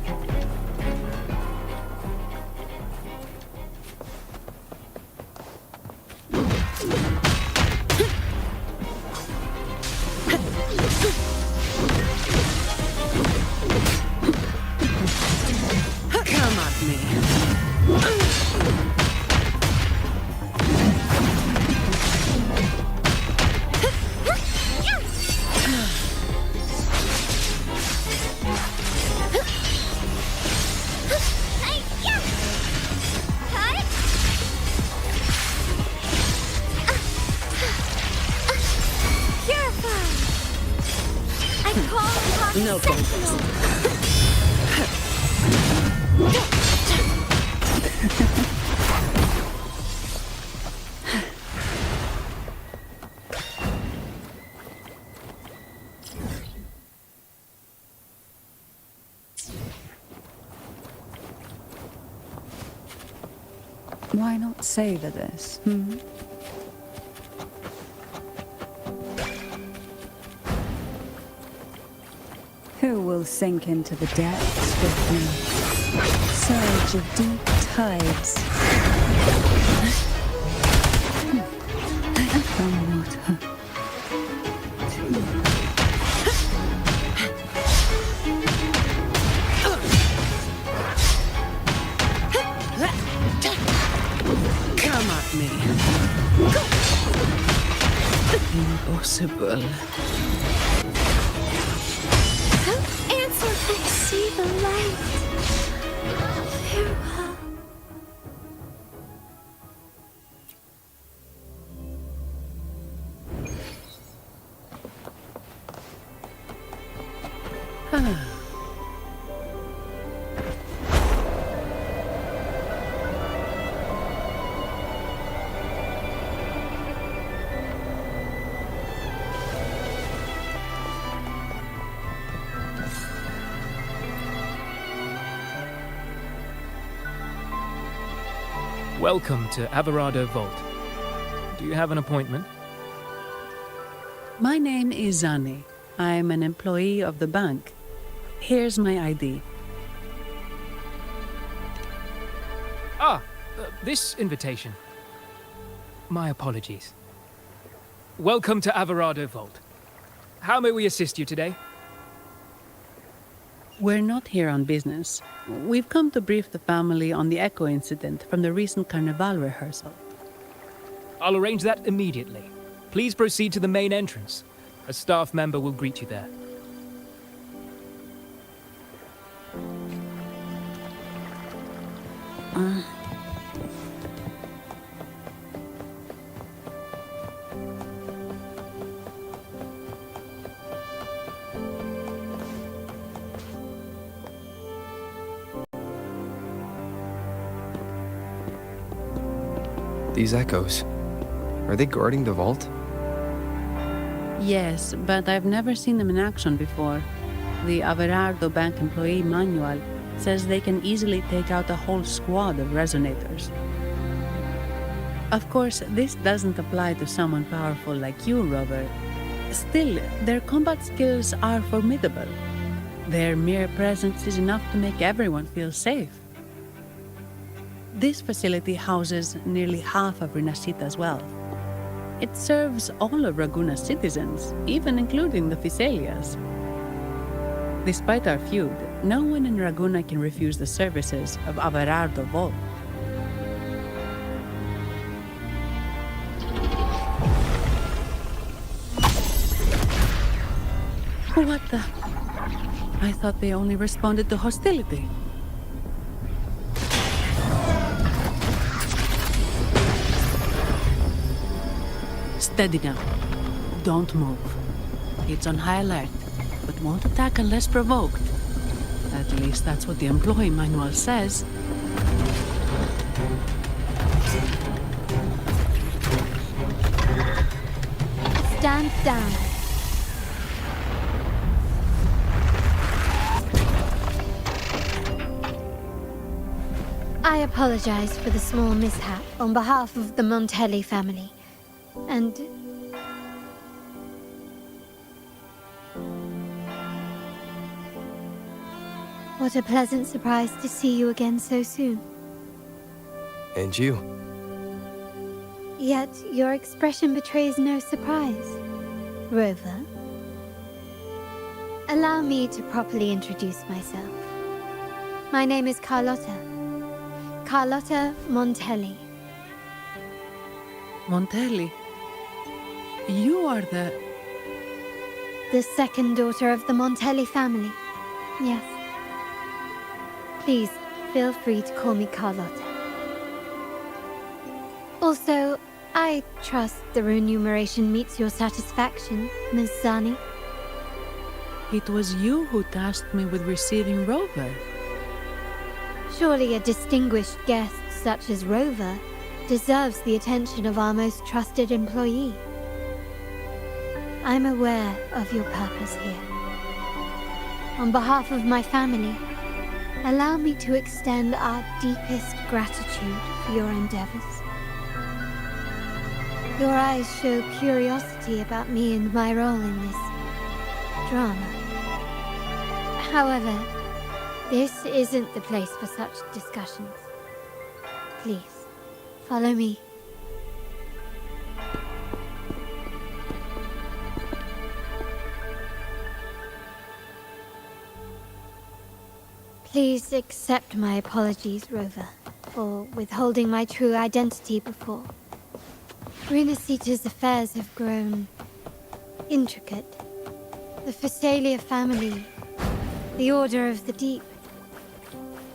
Come at me. No focus. Why not savor this, Who will sink into the depths with me? Surge of deep tides. From water. Come at me. Impossible. I see the light. Farewell. Welcome to Averado Vault. Do you have an appointment? My name is Zani. I'm an employee of the bank. Here's my ID. This invitation. My apologies. Welcome to Averado Vault. How may we assist you today? We're not here on business. We've come to brief the family on the Echo incident from the recent Carnival rehearsal. I'll arrange that immediately. Please proceed to the main entrance. A staff member will greet you there. These echoes, are they guarding the vault? Yes, but I've never seen them in action before. The Averardo Bank employee manual says they can easily take out a whole squad of resonators. Of course, this doesn't apply to someone powerful like you, Robert. Still, their combat skills are formidable. Their mere presence is enough to make everyone feel safe. This facility houses nearly half of Rinascita's wealth. It serves all of Raguna's citizens, even including the Physaelias. Despite our feud, no one in Raguna can refuse the services of Averardo Volt. What the? I thought they only responded to hostility. Steady now. Don't move. It's on high alert, but won't attack unless provoked. At least that's what the employee manual says. Stand down. I apologize for the small mishap on behalf of the Montelli family. And... what a pleasant surprise to see you again so soon. And you. Yet your expression betrays no surprise, Rover. Allow me to properly introduce myself. My name is Carlotta. Carlotta Montelli. Montelli? You are the second daughter of the Montelli family. Yes. Please, feel free to call me Carlotta. Also, I trust the remuneration meets your satisfaction, Ms. Zani. It was you who tasked me with receiving Rover. Surely a distinguished guest such as Rover deserves the attention of our most trusted employee. I'm aware of your purpose here. On behalf of my family, allow me to extend our deepest gratitude for your endeavors. Your eyes show curiosity about me and my role in this drama. However, this isn't the place for such discussions. Please, follow me. Please accept my apologies, Rover, for withholding my true identity before. Rinascita's affairs have grown intricate. The Physalia family, the Order of the Deep.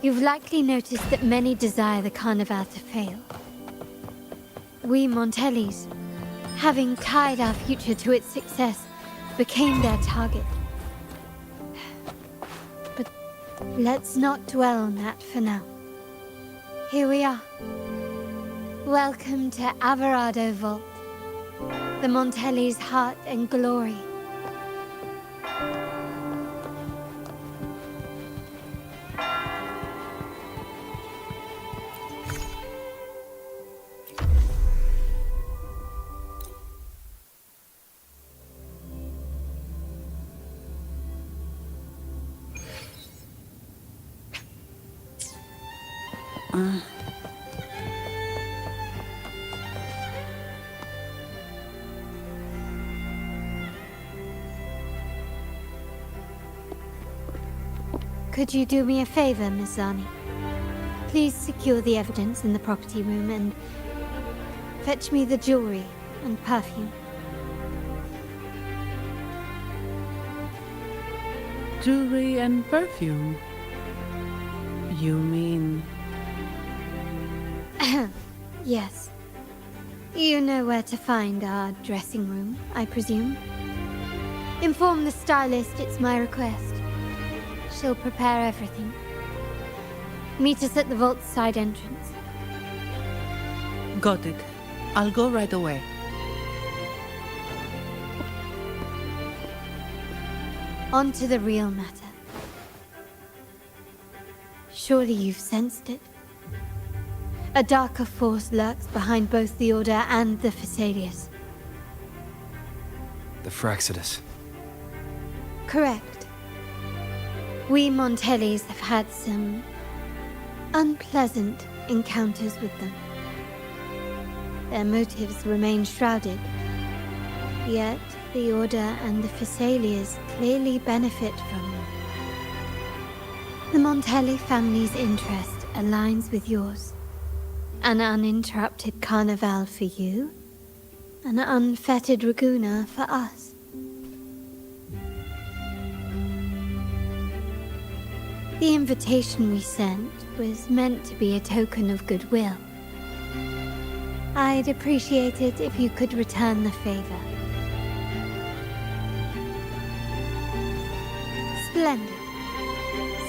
You've likely noticed that many desire the Carnival to fail. We Montellis, having tied our future to its success, became their target. But let's not dwell on that for now. Here we are. Welcome to Averardo Vault, the Montelli's heart and glory. Could you do me a favor, Miss Zani? Please secure the evidence in the property room and fetch me the jewelry and perfume. Jewelry and perfume? You mean... Yes. You know where to find our dressing room, I presume? Inform the stylist it's my request. She'll prepare everything. Meet us at the vault's side entrance. Got it. I'll go right away. On to the real matter. Surely you've sensed it. A darker force lurks behind both the Order and the Physaelius. The Fraxidus. Correct. We Montellis have had some unpleasant encounters with them. Their motives remain shrouded, yet the Order and the Phassalias clearly benefit from them. The Montelli family's interest aligns with yours. An uninterrupted carnival for you, an unfettered Raguna for us. The invitation we sent was meant to be a token of goodwill. I'd appreciate it if you could return the favor. Splendid.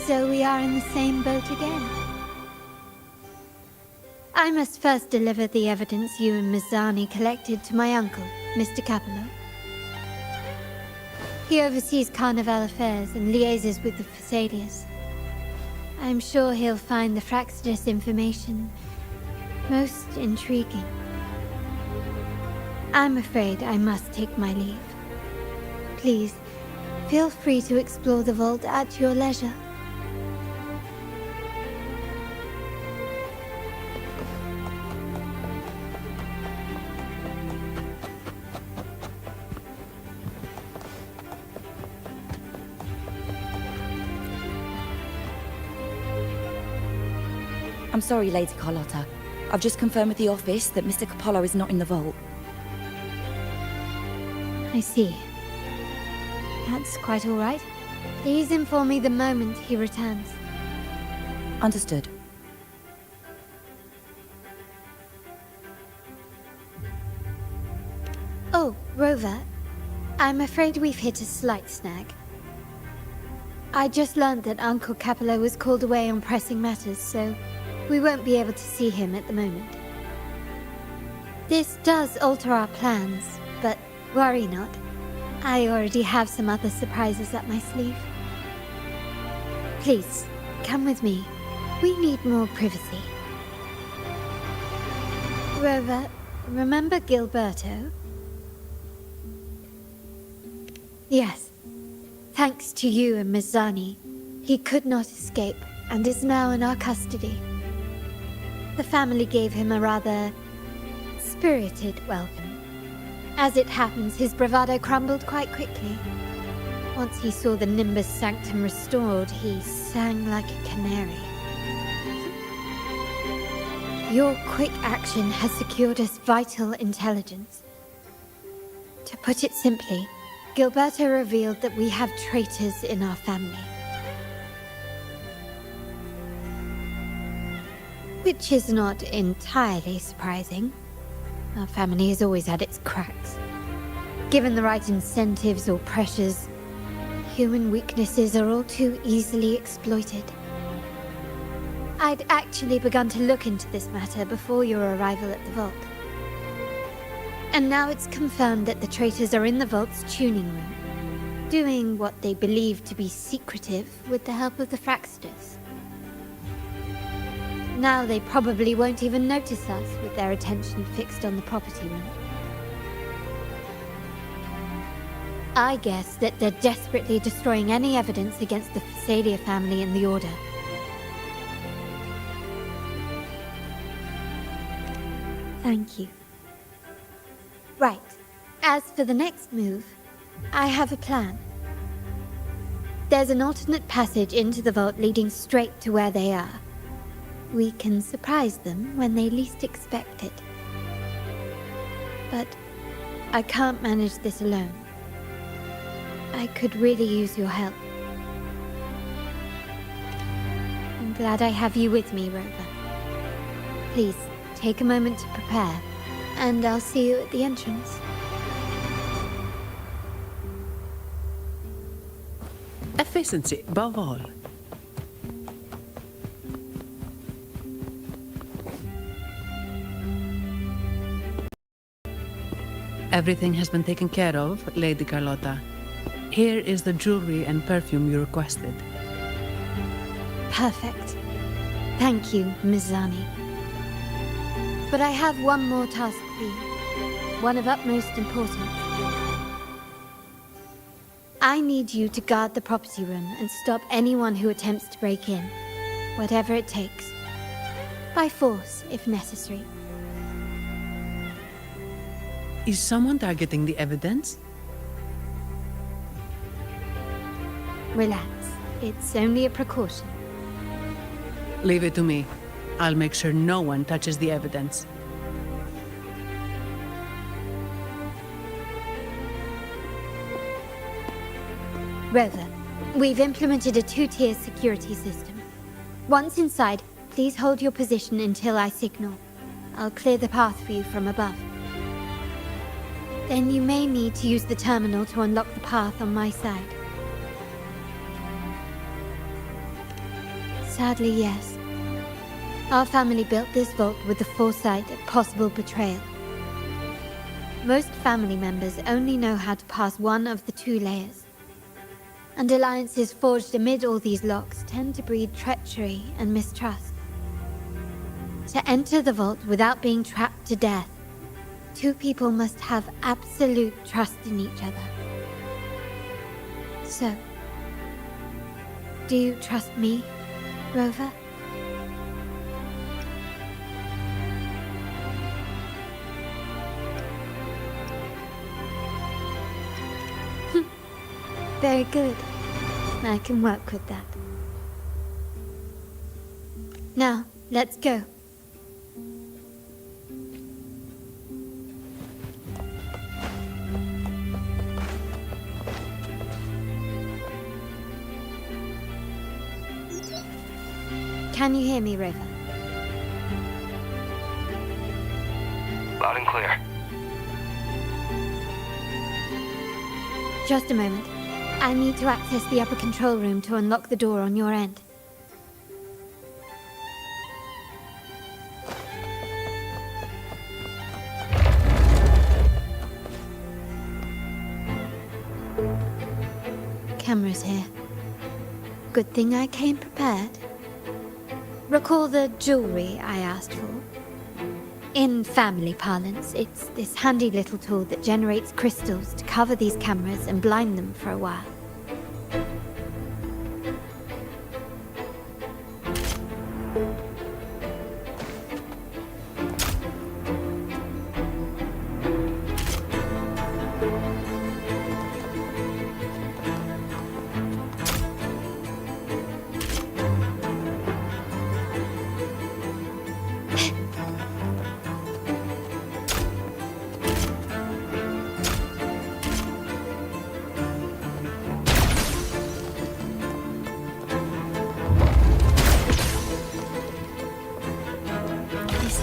So we are in the same boat again. I must first deliver the evidence you and Mizzani collected to my uncle, Mr. Capello. He oversees Carnival affairs and liaises with the Phassalias. I'm sure he'll find the Fraxidus information most intriguing. I'm afraid I must take my leave. Please, feel free to explore the vault at your leisure. I'm sorry, Lady Carlotta. I've just confirmed with the office that Mr. Capello is not in the vault. I see. That's quite all right. Please inform me the moment he returns. Understood. Oh, Rover. I'm afraid we've hit a slight snag. I just learned that Uncle Capello was called away on pressing matters, so we won't be able to see him at the moment. This does alter our plans, but worry not. I already have some other surprises up my sleeve. Please, come with me. We need more privacy. Rover, remember Gilberto? Yes. Thanks to you and Mizzani, he could not escape and is now in our custody. The family gave him a rather spirited welcome. As it happens, his bravado crumbled quite quickly. Once he saw the Nimbus Sanctum restored, he sang like a canary. Your quick action has secured us vital intelligence. To put it simply, Gilberto revealed that we have traitors in our family. Which is not entirely surprising. Our family has always had its cracks. Given the right incentives or pressures, human weaknesses are all too easily exploited. I'd actually begun to look into this matter before your arrival at the vault. And now it's confirmed that the traitors are in the vault's tuning room, doing what they believe to be secretive with the help of the Fraxidus. Now they probably won't even notice us with their attention fixed on the property room. I guess that they're desperately destroying any evidence against the Phasalia family and the Order. Thank you. Right. As for the next move, I have a plan. There's an alternate passage into the vault leading straight to where they are. We can surprise them when they least expect it. But I can't manage this alone. I could really use your help. I'm glad I have you with me, Rover. Please, take a moment to prepare, and I'll see you at the entrance. Efficiency, above all. Everything has been taken care of, Lady Carlotta. Here is the jewelry and perfume you requested. Perfect. Thank you, Mizzani. But I have one more task for you. One of utmost importance. I need you to guard the property room and stop anyone who attempts to break in. Whatever it takes. By force, if necessary. Is someone targeting the evidence? Relax. It's only a precaution. Leave it to me. I'll make sure no one touches the evidence. Rover, we've implemented a 2-tier security system. Once inside, please hold your position until I signal. I'll clear the path for you from above. Then you may need to use the terminal to unlock the path on my side. Sadly, yes. Our family built this vault with the foresight of possible betrayal. Most family members only know how to pass one of the 2 layers. And alliances forged amid all these locks tend to breed treachery and mistrust. To enter the vault without being trapped to death, 2 people must have absolute trust in each other. So, do you trust me, Rover? Very good. I can work with that. Now, let's go. Can you hear me, Rover? Loud and clear. Just a moment. I need to access the upper control room to unlock the door on your end. Cameras here. Good thing I came prepared. Recall the jewelry I asked for? In family parlance, it's this handy little tool that generates crystals to cover these cameras and blind them for a while.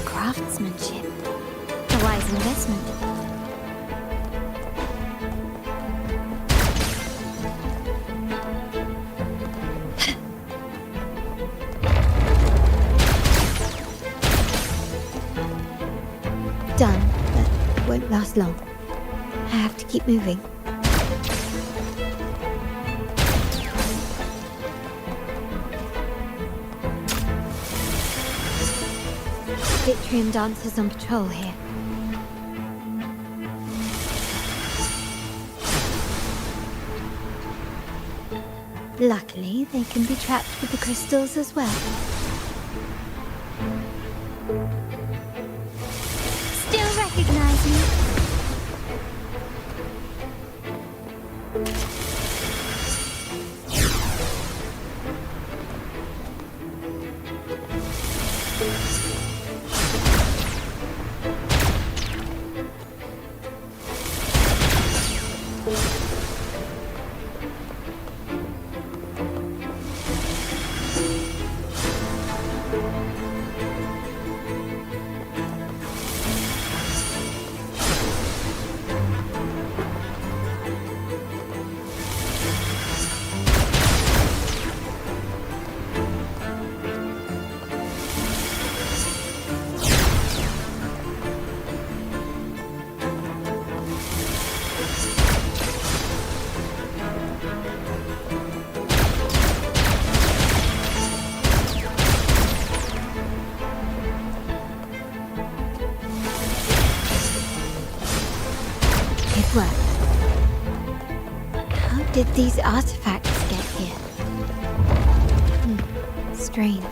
Craftsmanship. A wise investment. Done, but it won't last long. I have to keep moving. Yttrium dancers on patrol here. Luckily, they can be trapped with the crystals as well. Still recognize me? these artifacts get here? Strange.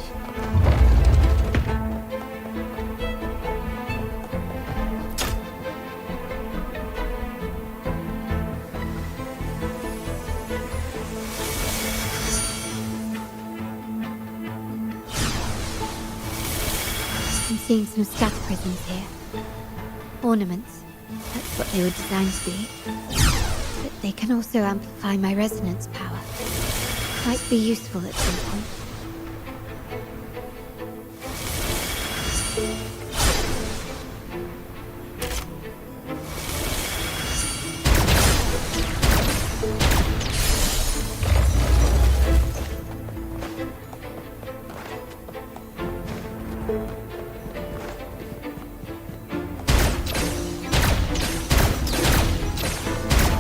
I'm seeing some scatter prisms here. Ornaments. That's what they were designed to be. But they can also amplify my resonance power. Might be useful at some point.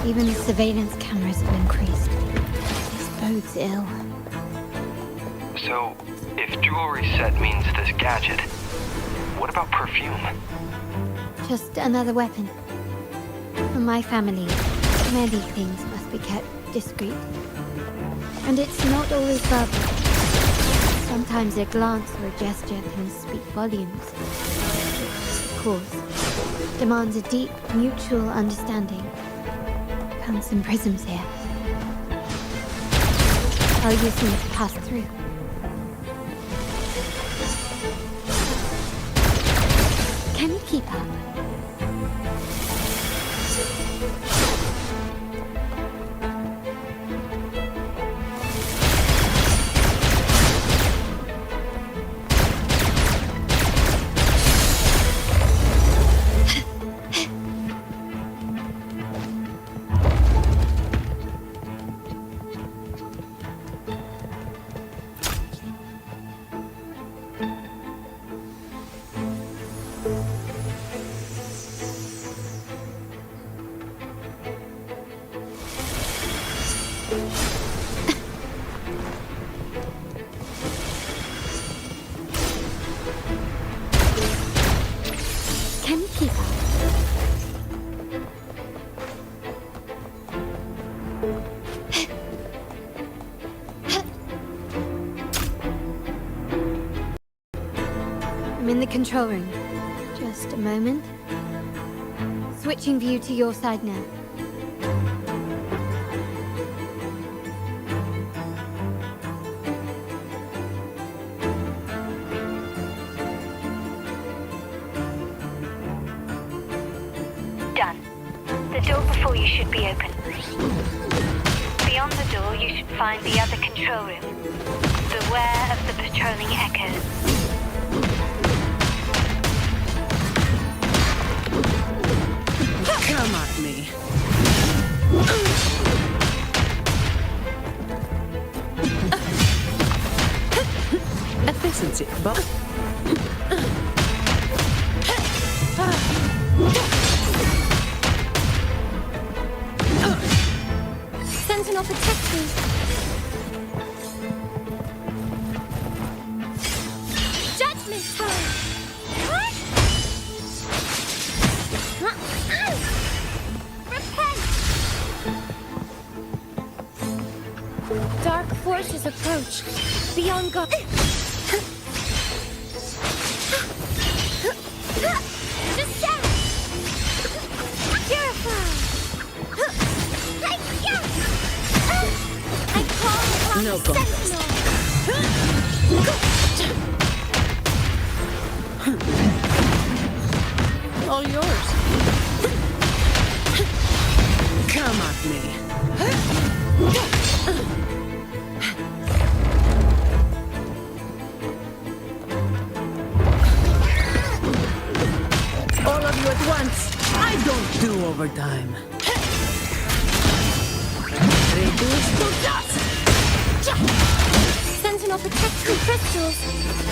Even the surveillance cameras have increased. This bodes ill. So, if jewelry set means this gadget, what about perfume? Just another weapon. For my family, many things must be kept discreet. And it's not always verbal. Sometimes a glance or a gesture can speak volumes. Of course, demands a deep mutual understanding. Found some prisms here. I'll use them to pass through. Can you keep up? Can you keep up? I'm in the control room. Just a moment. Switching view to your side now. Done. The door before you should be open. Beyond the door, you should find the other control room. Beware of the patrolling echoes. Come at me. Efficiency, but... Sentinel, protect me! Judgment time! Repent! Dark forces approach. Beyond God. Descend! Purify! I call upon No the Sentinel! All yours. Come at me. All of you at once. I don't do overtime. Reduce to dust. Sentinel, protect me, crystals!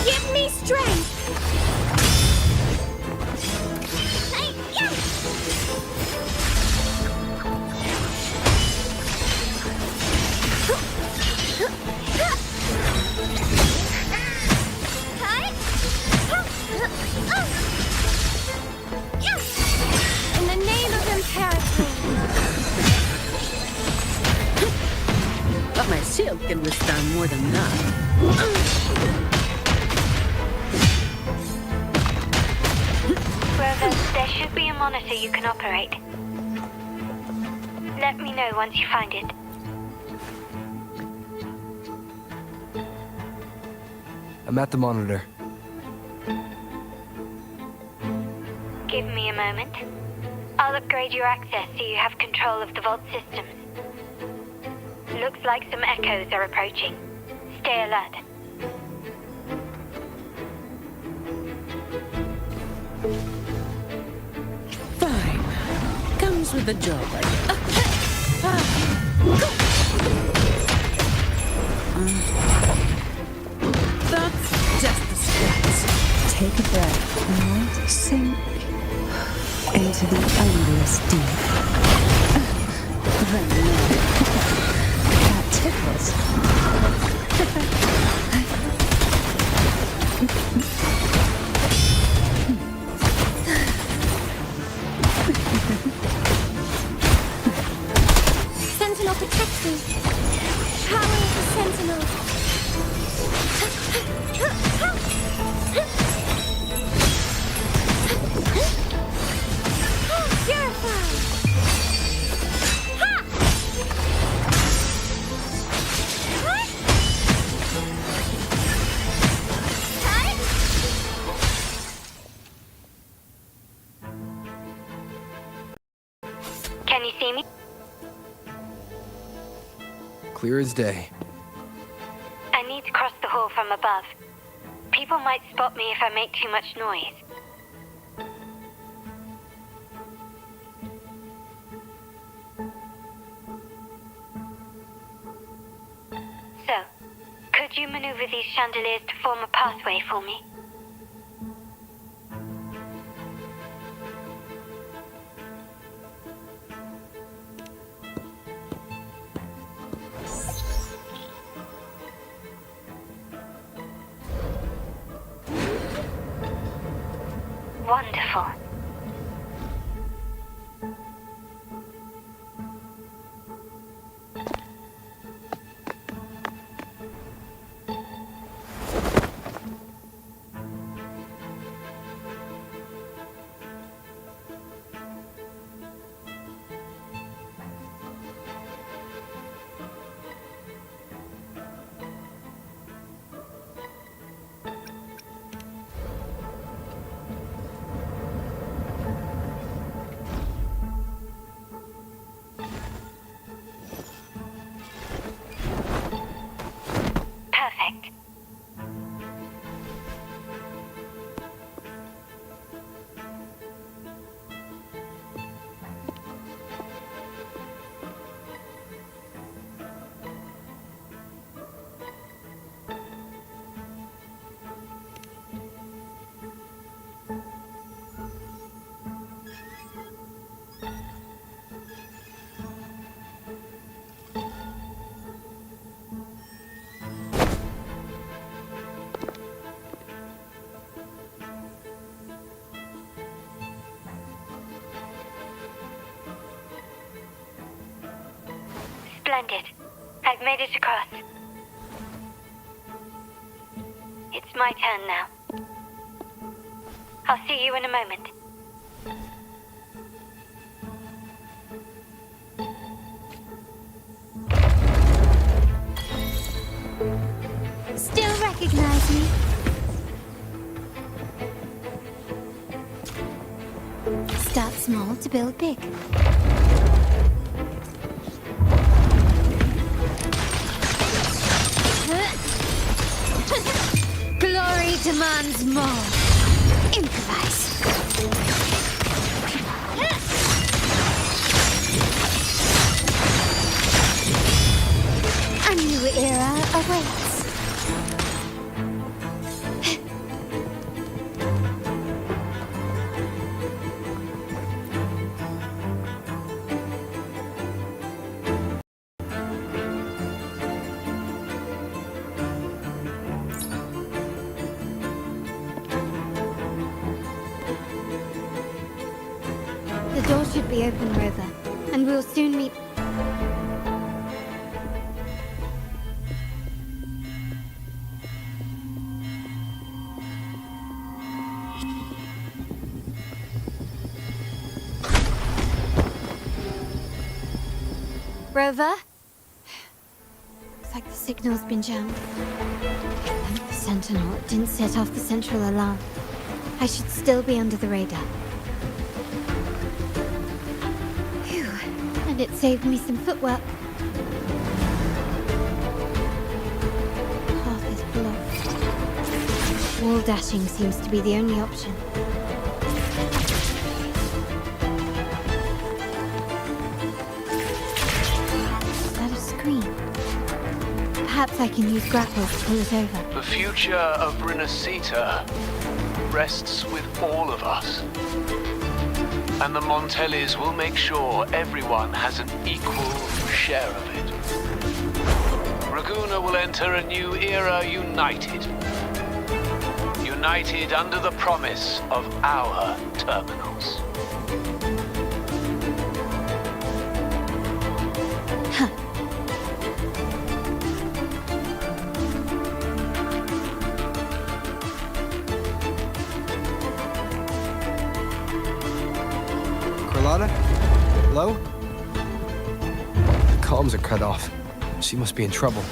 Give me strength! In the name of Imperator! My shield can withstand more than that. Rover, there should be a monitor you can operate. Let me know once you find it. I'm at the monitor. Give me a moment. I'll upgrade your access so you have control of the vault systems. Looks like some echoes are approaching. Stay alert. Fine. Comes with the job, I guess. That's just a scratch. Take a breath and sink into the endless deep. Then that tickles. Sentinel protection. Power of the Sentinel. Purify. Can you see me? Clear as day. I need to cross the hall from above. People might spot me if I make too much noise. So, could you maneuver these chandeliers to form a pathway for me? Wonderful. Perfect. Splendid. I've made it across. It's my turn now. I'll see you in a moment. Still recognize me? Start small to build big. Glory demands more. Improvise. A new era awaits. The door should be open, Rover, and we'll soon meet... Rover? Looks like the signal's been jammed. Thank the Sentinel it didn't set off the central alarm. I should still be under the radar. Phew. And it saved me some footwork. Path is blocked. Wall dashing seems to be the only option. Perhaps I can use grapples to pull it over. The future of Renacita rests with all of us. And the Montellis will make sure everyone has an equal share of it. Raguna will enter a new era united. United under the promise of our terminals. Hello? The comms are cut off. She must be in trouble.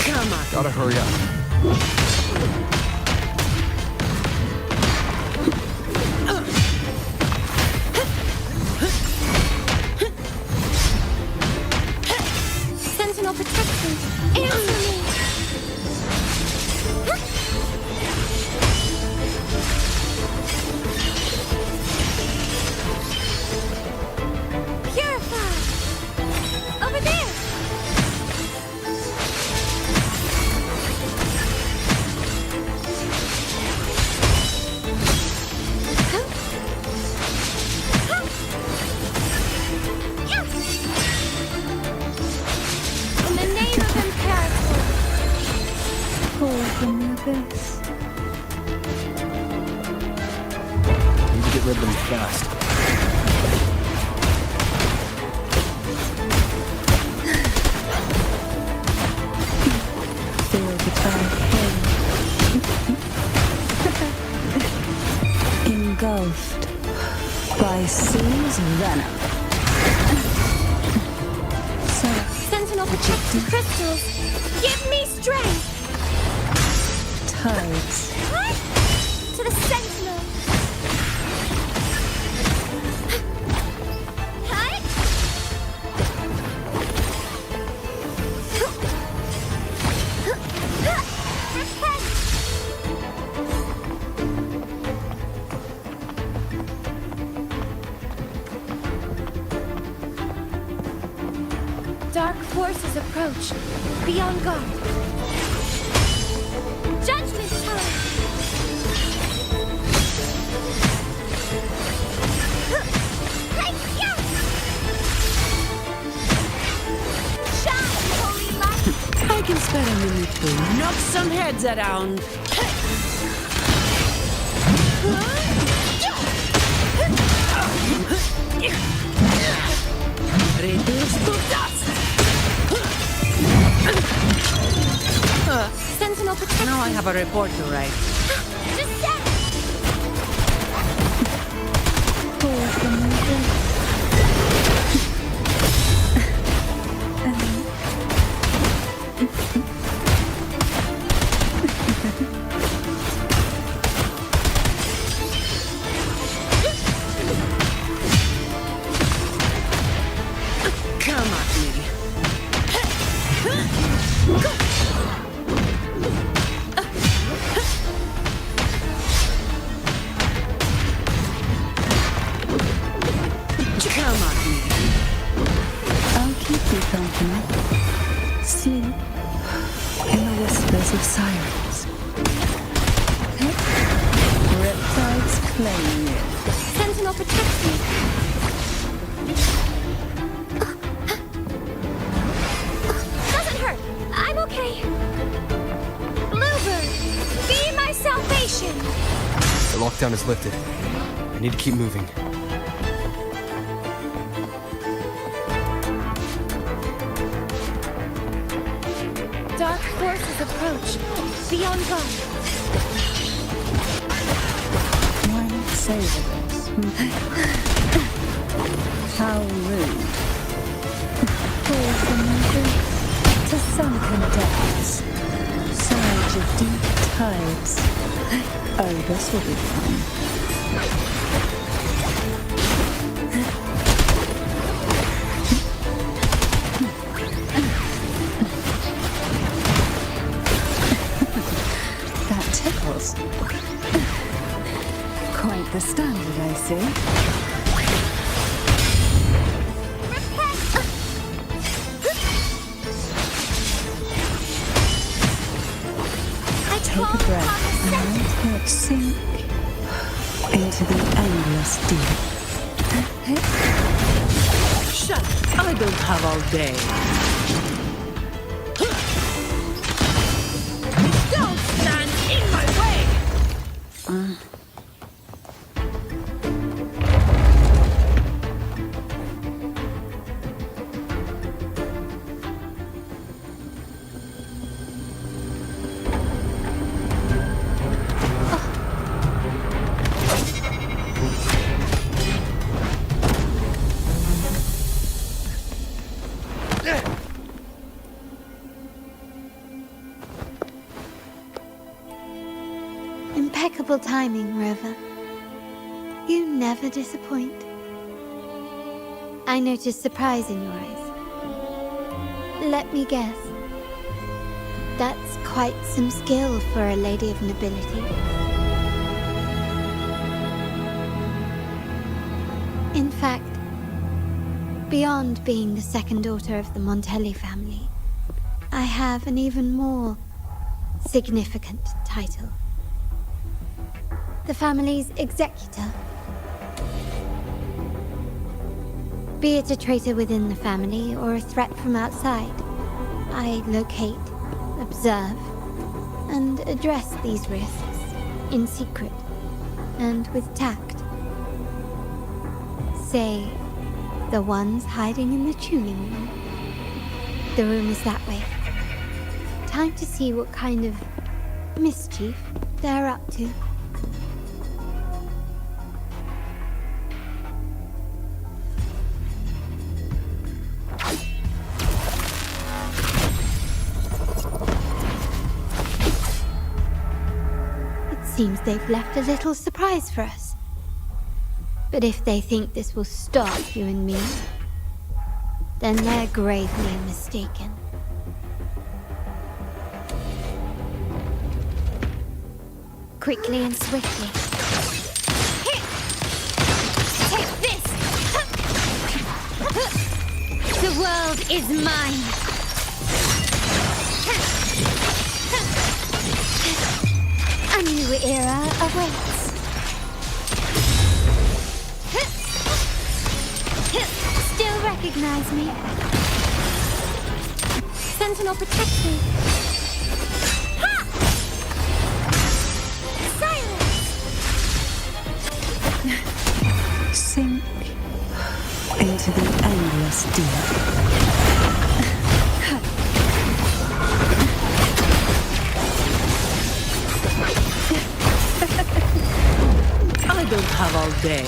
Come on. Gotta hurry up. Sentinel protection! Answer me! Purify! Over there! In the name of Imperator! Call from the abyss. Need to get rid of them fast. Feel the dark pain. Engulfed by Sea's venom. Sentinel protecting crystals! Give me strength! Tides. What? To the Sentinel! Hi! Dark forces approach. Be on guard. Judgment time! Shine, holy light! I can spare a minute to knock some heads around. Reduce to dust! Sentinel protection! Now I have a report to write. Just set! Call from the Come at me. Come at me. I'll keep you company. Sleep in the whispers of silence. Riptides claim you. Sentinel protects me! Doesn't hurt! I'm okay! Bluebird! Be my salvation! The lockdown is lifted. I need to keep moving. Dark forces approach. Be on guard. Why not savor this? How rude. Fall from my boots to sunken depths. Surge of deep tides. Oh, this will be fun. That tickles. Quite the standard, I see. Take a breath and let's sink into the endless deep. Shut! I don't have all day. Don't stand in my way! Impeccable timing, Rover. You never disappoint. I notice surprise in your eyes. Let me guess. That's quite some skill for a lady of nobility. In fact, beyond being the second daughter of the Montelli family, I have an even more significant title. The family's executor. Be it a traitor within the family or a threat from outside, I locate, observe, and address these risks in secret and with tact. Say, the ones hiding in the tuning room. The room is that way. Time to see what kind of mischief they're up to. Seems they've left a little surprise for us. But if they think this will stop you and me, then they're gravely mistaken. Quickly and swiftly. Here! Take this! The world is mine! A new era awaits. Still recognize me? Sentinel, protect me! Ha! Silence! Sink into the endless deep. I don't have all day.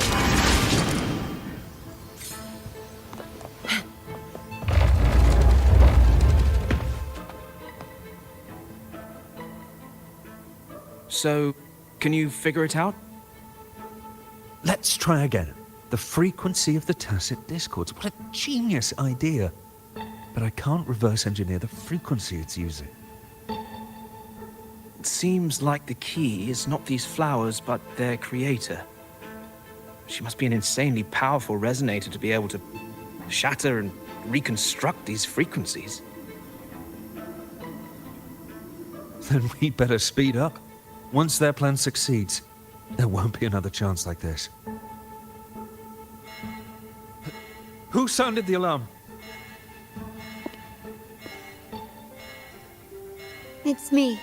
So, can you figure it out? Let's try again. The frequency of the tacit discords. What a genius idea. But I can't reverse engineer the frequency it's using. It seems like the key is not these flowers, but their creator. She must be an insanely powerful resonator to be able to shatter and reconstruct these frequencies. Then we better speed up. Once their plan succeeds, there won't be another chance like this. Who sounded the alarm? It's me.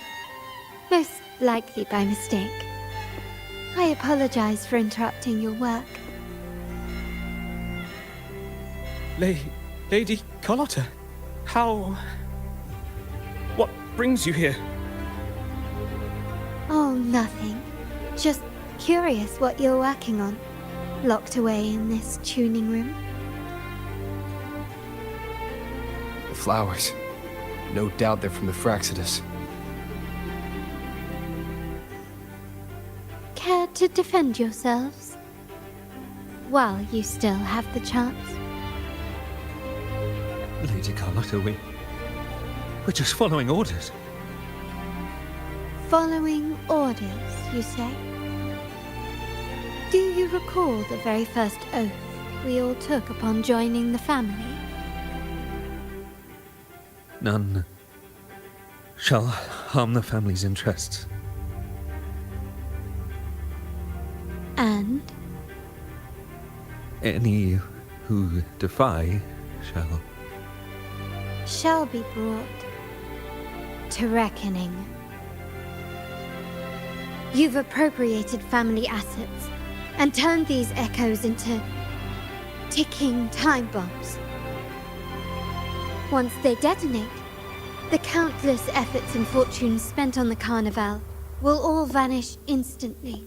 Most likely by mistake. I apologize for interrupting your work. Lady Carlotta, how... What brings you here? Oh, nothing. Just curious what you're working on. Locked away in this tuning room. The flowers. No doubt they're from the Fraxidus. Care to defend yourselves? While you still have the chance. Lady Carlotta, we're just following orders. Following orders, you say? Do you recall the very first oath we all took upon joining the family? None shall harm the family's interests. And? Any who defy shall be brought to reckoning. You've appropriated family assets and turned these echoes into ticking time bombs. Once they detonate, the countless efforts and fortunes spent on the Carnival will all vanish instantly,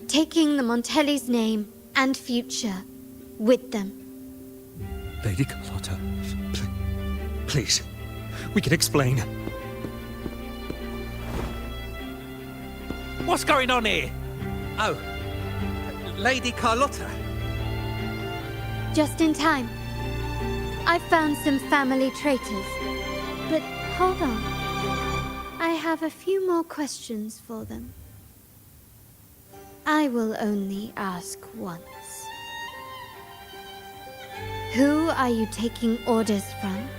taking the Montelli's name and future with them. Lady Carlotta, please, we can explain. What's going on here? Oh, Lady Carlotta. Just in time. I found some family traitors. But hold on. I have a few more questions for them. I will only ask once. Who are you taking orders from?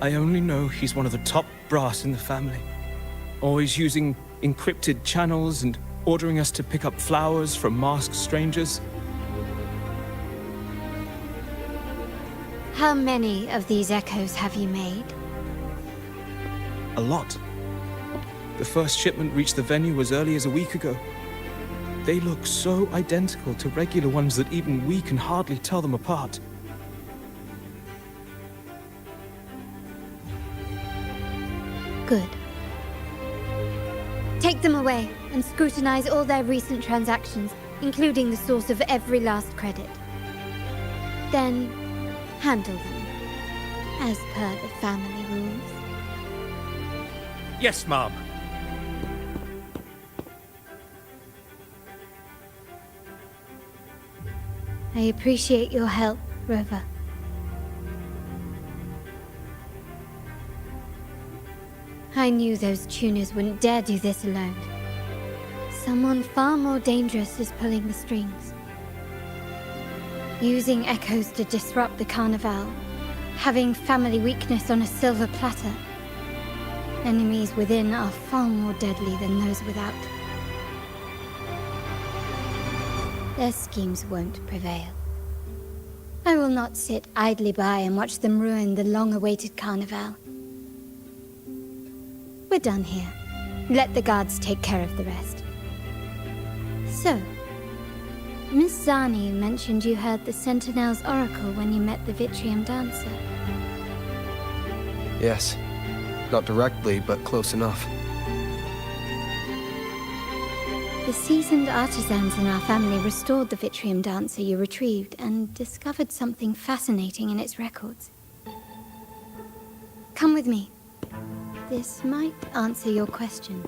I only know he's one of the top brass in the family. Always using encrypted channels and ordering us to pick up flowers from masked strangers. How many of these echoes have you made? A lot. The first shipment reached the venue as early as a week ago. They look so identical to regular ones that even we can hardly tell them apart. Good. Take them away and scrutinize all their recent transactions, including the source of every last credit. Then, handle them, as per the family rules. Yes, Mom. I appreciate your help, Rover. I knew those tuners wouldn't dare do this alone. Someone far more dangerous is pulling the strings. Using echoes to disrupt the Carnival. Having family weakness on a silver platter. Enemies within are far more deadly than those without. Their schemes won't prevail. I will not sit idly by and watch them ruin the long-awaited Carnival. We're done here. Let the guards take care of the rest. So, Miss Zani mentioned you heard the Sentinel's oracle when you met the Vitrium Dancer. Yes. Not directly, but close enough. The seasoned artisans in our family restored the Vitrium Dancer you retrieved and discovered something fascinating in its records. Come with me. This might answer your questions.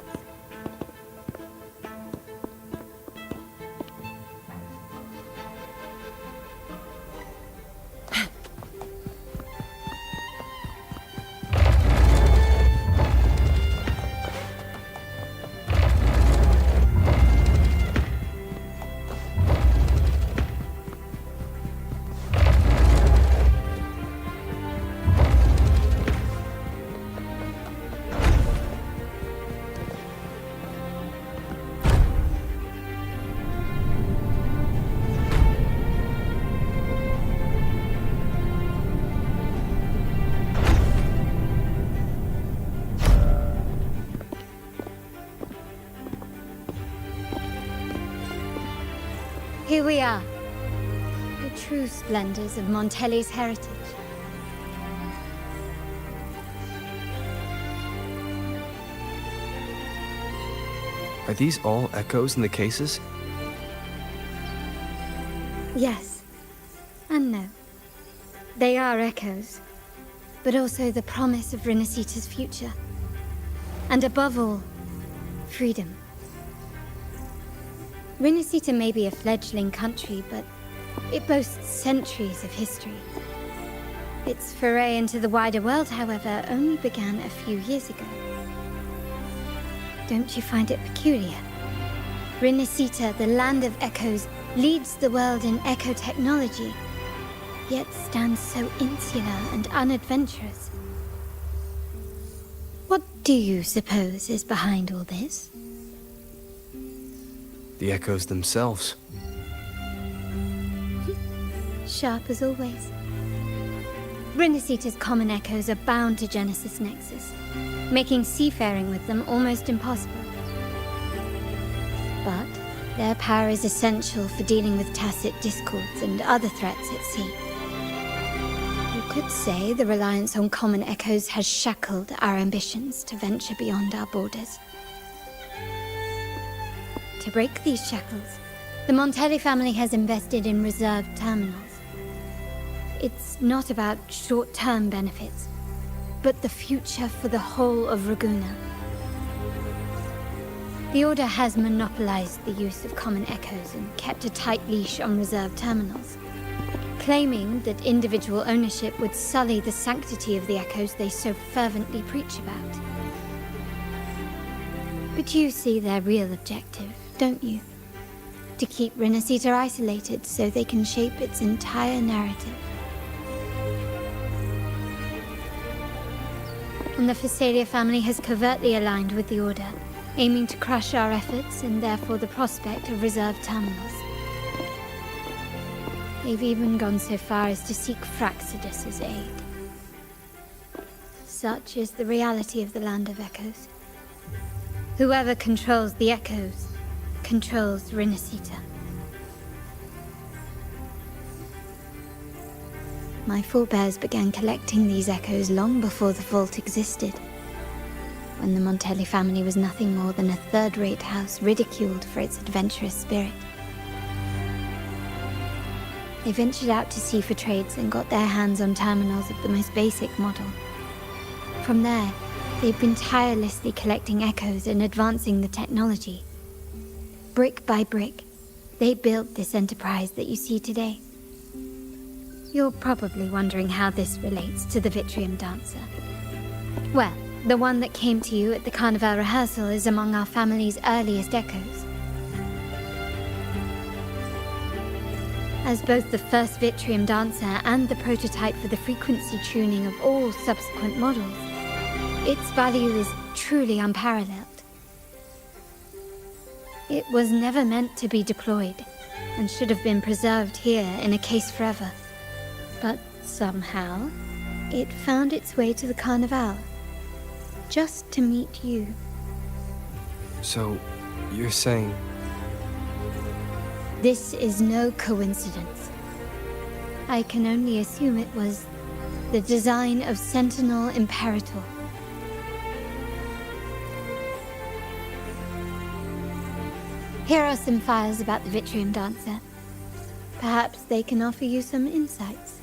Here we are. The true splendors of Montelli's heritage. Are these all echoes in the cases? Yes. And no. They are echoes, but also the promise of Renacita's future. And above all, freedom. Renacita may be a fledgling country, but it boasts centuries of history. Its foray into the wider world, however, only began a few years ago. Don't you find it peculiar? Renacita, the land of echoes, leads the world in echo technology, yet stands so insular and unadventurous. What do you suppose is behind all this? The echoes themselves. Sharp as always. Renacita's common echoes are bound to Genesis Nexus, making seafaring with them almost impossible. But their power is essential for dealing with tacit discords and other threats at sea. You could say the reliance on common echoes has shackled our ambitions to venture beyond our borders. To break these shackles, the Montelli family has invested in reserved terminals. It's not about short-term benefits, but the future for the whole of Raguna. The Order has monopolized the use of common echoes and kept a tight leash on reserve terminals, claiming that individual ownership would sully the sanctity of the echoes they so fervently preach about. But you see their real objective, don't you? To keep Renacita isolated so they can shape its entire narrative. And the Phasalia family has covertly aligned with the Order, aiming to crush our efforts and therefore the prospect of reserve terminals. They've even gone so far as to seek Fraxidus's aid. Such is the reality of the Land of Echoes. Whoever controls the Echoes controls Renacita. My forebears began collecting these echoes long before the vault existed, when the Montelli family was nothing more than a third-rate house ridiculed for its adventurous spirit. They ventured out to sea for trades and got their hands on terminals of the most basic model. From there, they've been tirelessly collecting echoes and advancing the technology. Brick by brick, they built this enterprise that you see today. You're probably wondering how this relates to the Vitrium Dancer. Well, the one that came to you at the Carnival rehearsal is among our family's earliest echoes. As both the first Vitrium Dancer and the prototype for the frequency tuning of all subsequent models, its value is truly unparalleled. It was never meant to be deployed, and should have been preserved here in a case forever. But somehow, it found its way to the Carnival, just to meet you. So, you're saying... This is no coincidence. I can only assume it was the design of Sentinel Imperator. Here are some files about the Vitrium Dancer. Perhaps they can offer you some insights.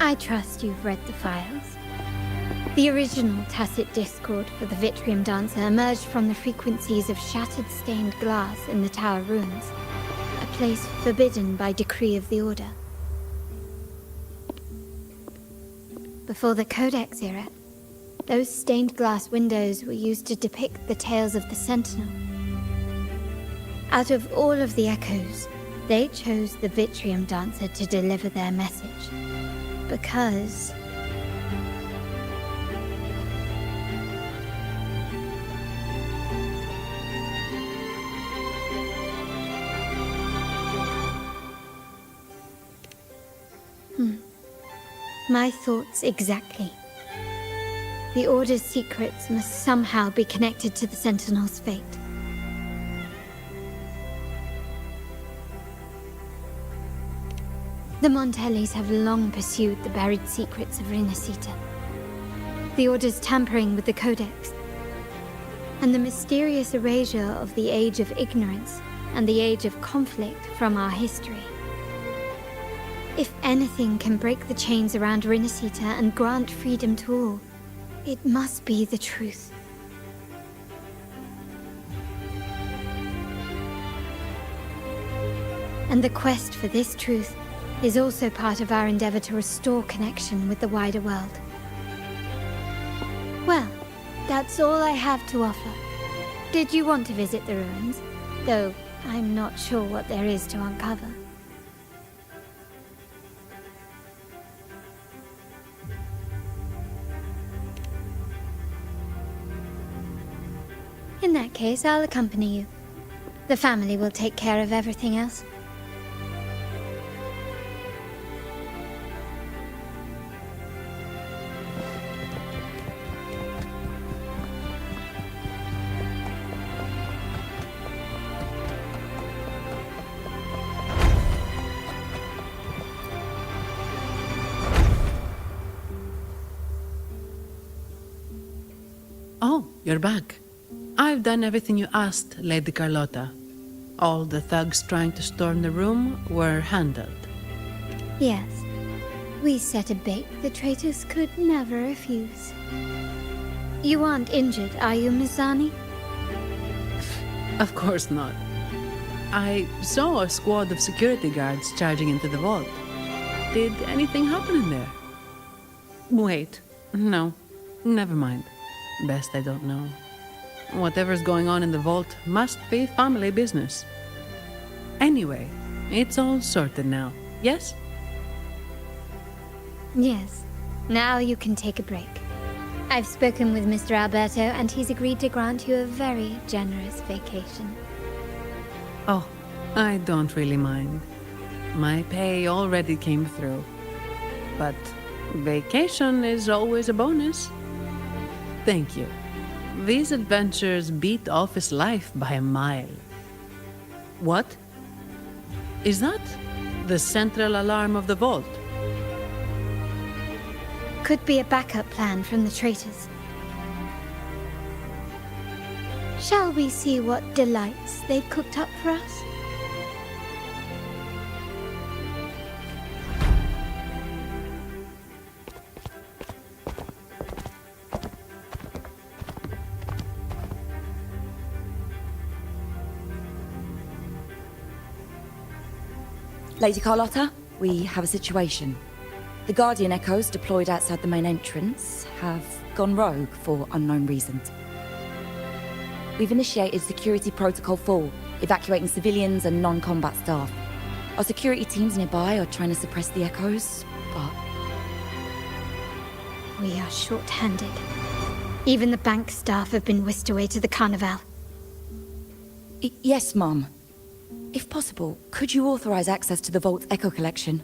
I trust you've read the files. The original tacit discord for the Vitrium Dancer emerged from the frequencies of shattered stained glass in the tower ruins, a place forbidden by decree of the Order. Before the Codex era, those stained glass windows were used to depict the tales of the Sentinel. Out of all of the echoes, they chose the Vitrium Dancer to deliver their message. Because... My thoughts exactly. The Order's secrets must somehow be connected to the Sentinel's fate. The Montellis have long pursued the buried secrets of Rinascita. The Order's tampering with the Codex, and the mysterious erasure of the Age of Ignorance and the Age of Conflict from our history. If anything can break the chains around Rinascita and grant freedom to all, it must be the truth. And the quest for this truth is also part of our endeavor to restore connection with the wider world. Well, that's all I have to offer. Did you want to visit the ruins? Though I'm not sure what there is to uncover. In that case, I'll accompany you. The family will take care of everything else. Oh, you're back. I've done everything you asked, Lady Carlotta. All the thugs trying to storm the room were handled. Yes. We set a bait the traitors could never refuse. You aren't injured, are you, Miss Zani? Of course not. I saw a squad of security guards charging into the vault. Did anything happen in there? Wait, no. Never mind. Best I don't know. Whatever's going on in the vault must be family business. Anyway, it's all sorted now, yes? Yes. Now you can take a break. I've spoken with Mr. Alberto, and he's agreed to grant you a very generous vacation. Oh, I don't really mind. My pay already came through. But vacation is always a bonus. Thank you. These adventures beat office life by a mile. What? Is that the central alarm of the vault? Could be a backup plan from the traitors. Shall we see what delights they've cooked up for us? Lady Carlotta, we have a situation. The Guardian Echoes deployed outside the main entrance have gone rogue for unknown reasons. We've initiated Security Protocol 4, evacuating civilians and non-combat staff. Our security teams nearby are trying to suppress the Echoes, but... We are short-handed. Even the bank staff have been whisked away to the Carnival. Yes, Mum. If possible, could you authorize access to the Vault's Echo collection?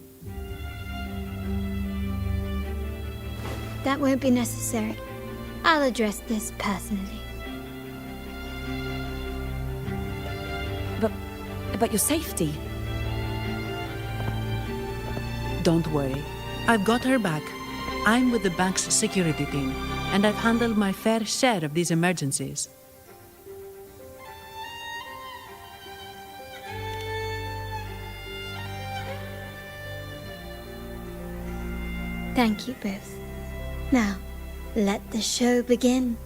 That won't be necessary. I'll address this personally. But your safety? Don't worry. I've got her back. I'm with the bank's security team, and I've handled my fair share of these emergencies. Thank you both. Now, let the show begin.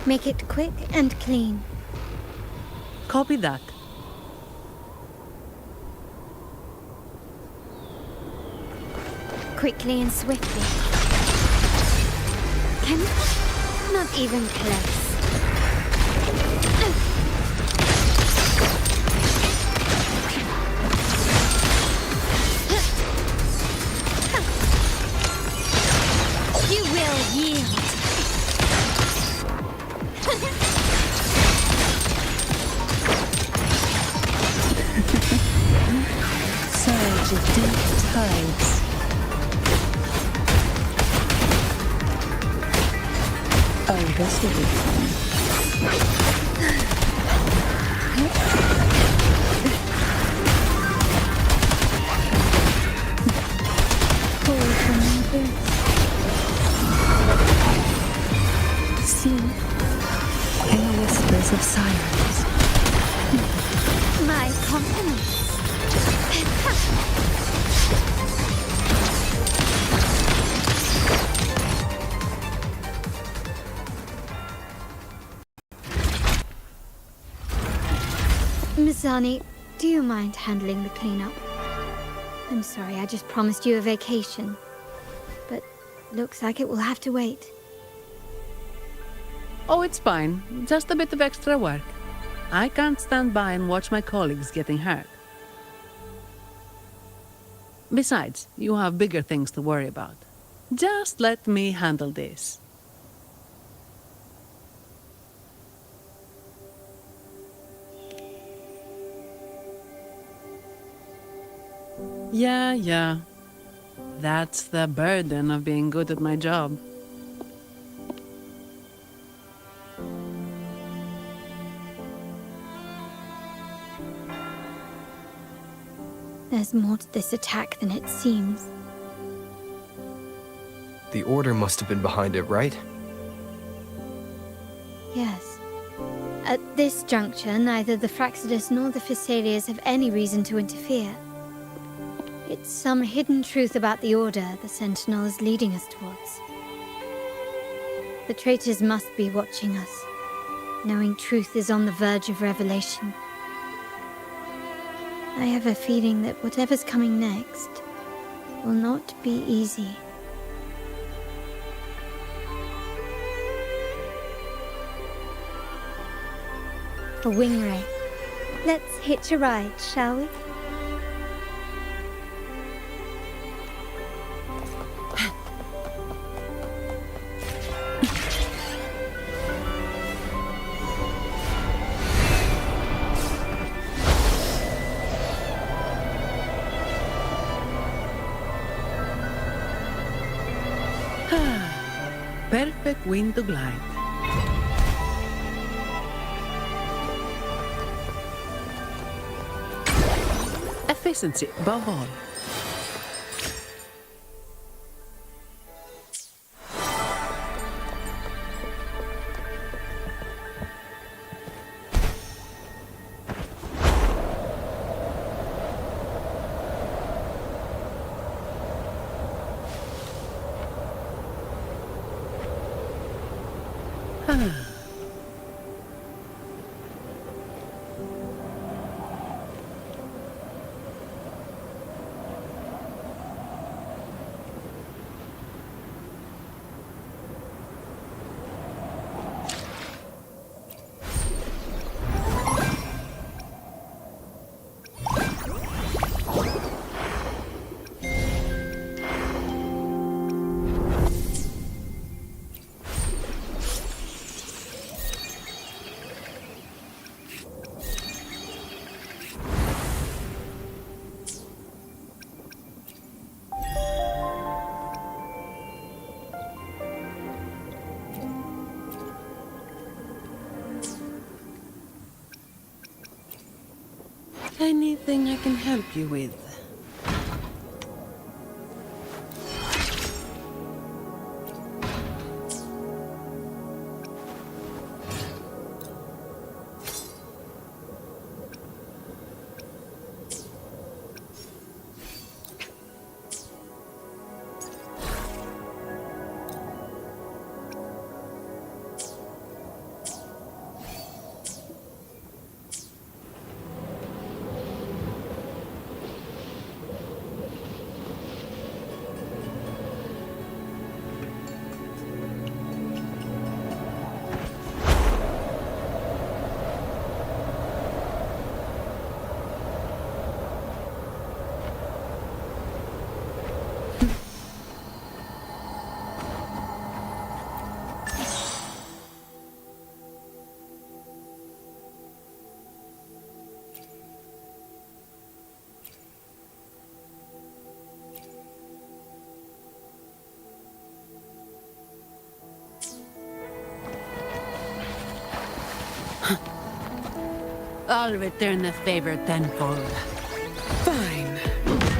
Make it quick and clean. Copy that. Quickly and swiftly. Can not even close. You will yield. Surge of deep tides. Oh, this will be fun. Pull from the abyss. See, in the whispers of silence. My compliments. Mizani, do you mind handling the cleanup? I'm sorry, I just promised you a vacation. But looks like it will have to wait. Oh, it's fine. Just a bit of extra work. I can't stand by and watch my colleagues getting hurt. Besides, you have bigger things to worry about. Just let me handle this. Yeah. That's the burden of being good at my job. There's more to this attack than it seems. The Order must have been behind it, right? Yes. At this juncture, neither the Fraxidus nor the Physaelias have any reason to interfere. It's some hidden truth about the Order the Sentinel is leading us towards. The traitors must be watching us, knowing truth is on the verge of revelation. I have a feeling that whatever's coming next will not be easy. A wing ray. Let's hitch a ride, shall we? Perfect wind to glide. Efficiency above all. Anything I can help you with? I'll return the favor tenfold. Fine.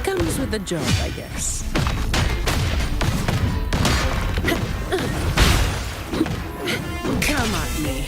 Comes with the job, I guess. Come at me.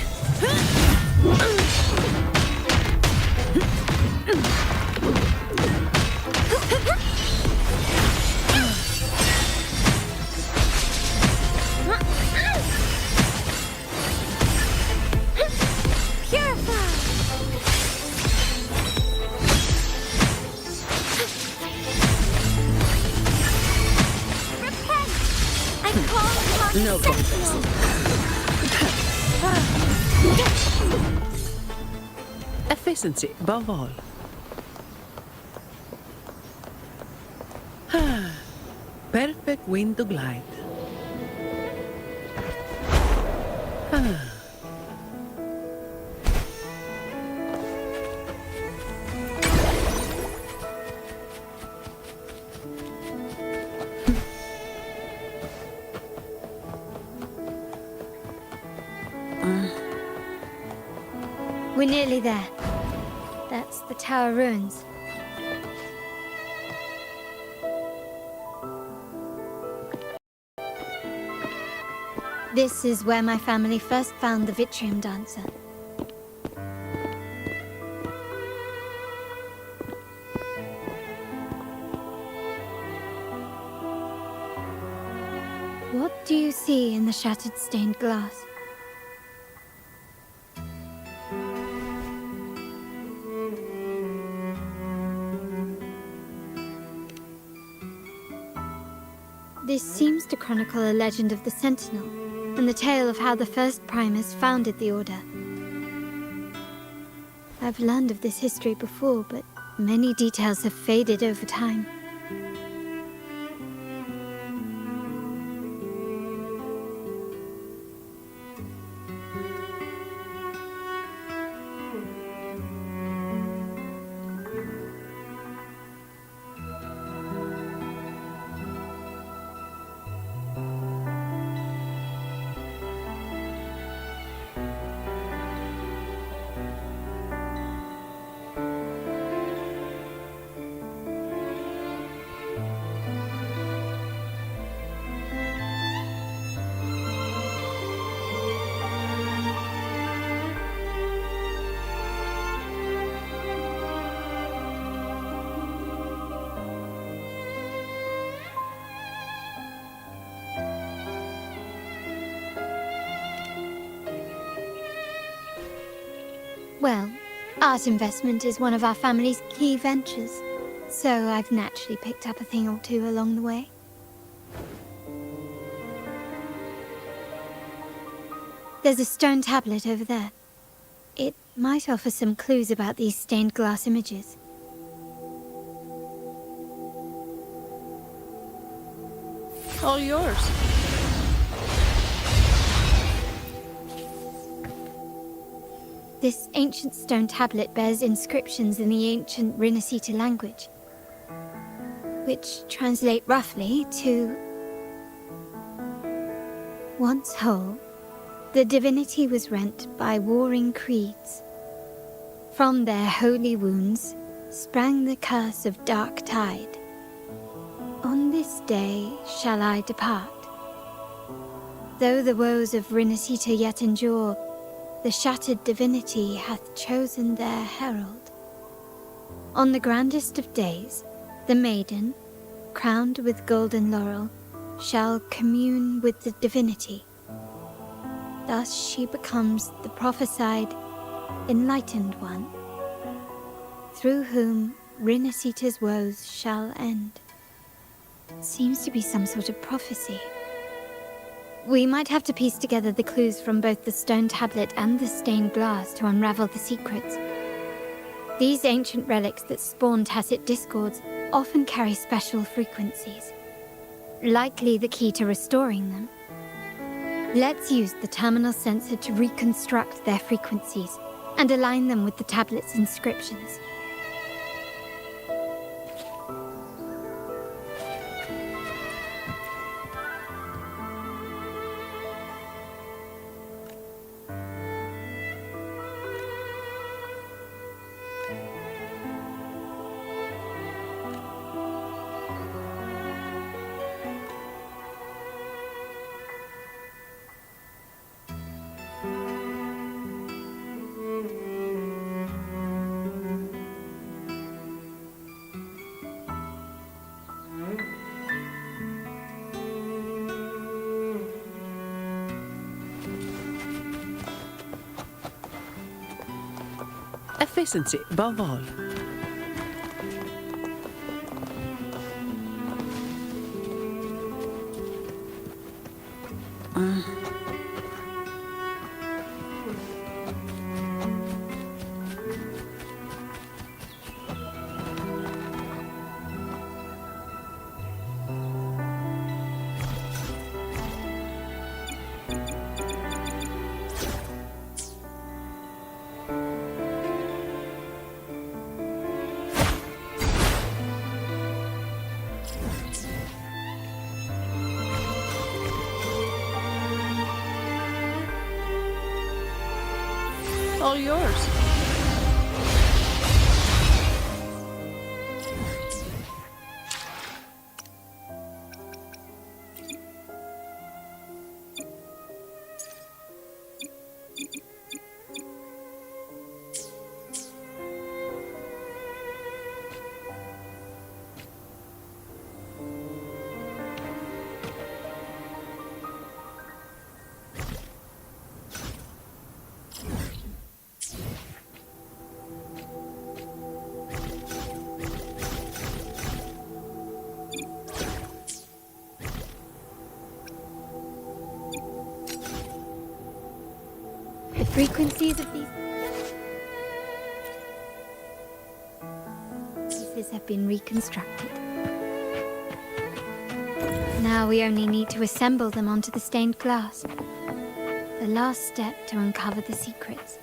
No progress. Efficiency, above all. Perfect wind to glide. We're nearly there. That's the tower ruins. This is where my family first found the Vitrium dancer. What do you see in the shattered stained glass? This seems to chronicle a legend of the Sentinel, and the tale of how the first Primus founded the Order. I've learned of this history before, but many details have faded over time. Well, art investment is one of our family's key ventures, so I've naturally picked up a thing or two along the way. There's a stone tablet over there. It might offer some clues about these stained glass images. All yours. This ancient stone tablet bears inscriptions in the ancient Rinascita language, which translate roughly to... Once whole, the divinity was rent by warring creeds. From their holy wounds, sprang the curse of dark tide. On this day shall I depart. Though the woes of Rinasita yet endure, the shattered divinity hath chosen their herald. On the grandest of days, the maiden, crowned with golden laurel, shall commune with the divinity. Thus she becomes the prophesied, enlightened one, through whom Rinasita's woes shall end. Seems to be some sort of prophecy. We might have to piece together the clues from both the stone tablet and the stained glass to unravel the secrets. These ancient relics that spawn tacit discords often carry special frequencies, likely the key to restoring them. Let's use the terminal sensor to reconstruct their frequencies and align them with the tablet's inscriptions. Efficiency above all. All yours. The frequencies of these pieces have been reconstructed. Now we only need to assemble them onto the stained glass. The last step to uncover the secrets.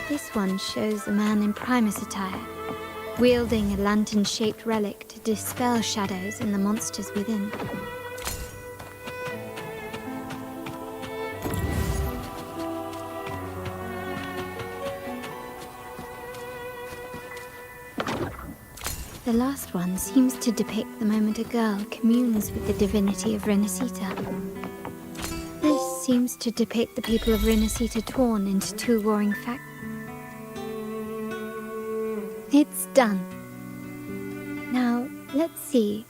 This one shows a man in Primus attire, wielding a lantern-shaped relic to dispel shadows and the monsters within. The last one seems to depict the moment a girl communes with the divinity of Rinasita. This seems to depict the people of Rinasita torn into two warring factions. It's done. Now, let's see.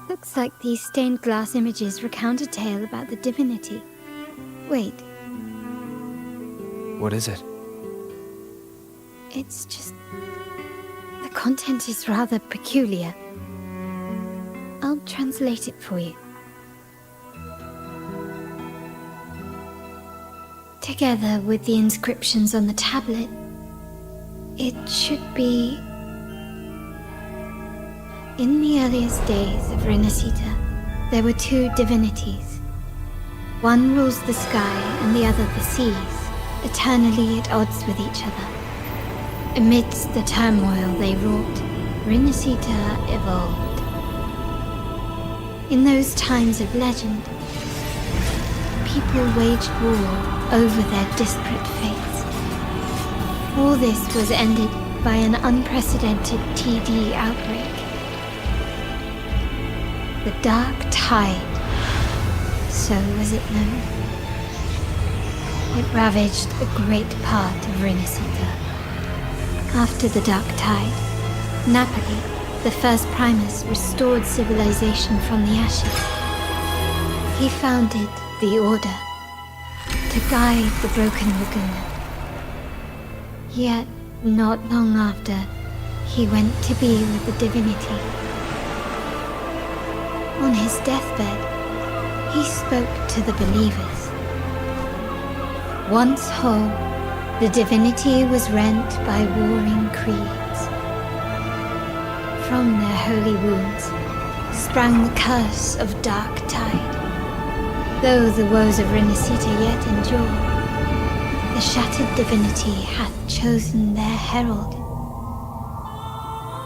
Looks like these stained glass images recount a tale about the divinity. Wait, What is it? it's just... the content is rather peculiar. I'll translate it for you. Together with the inscriptions on the tablet, it should be... In the earliest days of Rinasita, there were two divinities. One rules the sky and the other the seas, eternally at odds with each other. Amidst the turmoil they wrought, Rinasita evolved. In those times of legend, people waged war over their disparate fates. All this was ended by an unprecedented TD outbreak. The Dark Tide, so was it known. It ravaged a great part of Rinasita. After the Dark Tide, Napoli, the first Primus, restored civilization from the ashes. He founded the Order to guide the broken Laguna. Yet, not long after, he went to be with the divinity. On his deathbed, he spoke to the believers. Once whole, the divinity was rent by warring creeds. From their holy wounds sprang the curse of Dark Tide. Though the woes of Rinasita yet endure, the shattered divinity hath chosen their herald.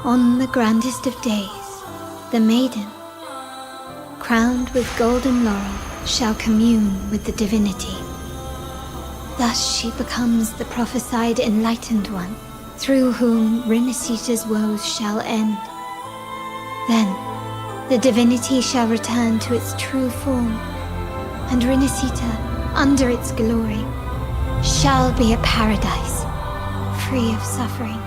On the grandest of days, the maiden, crowned with golden laurel, shall commune with the divinity. Thus she becomes the prophesied enlightened one, through whom Rinasita's woes shall end. Then, the divinity shall return to its true form, and Rinasita, under its glory, shall be a paradise, free of suffering.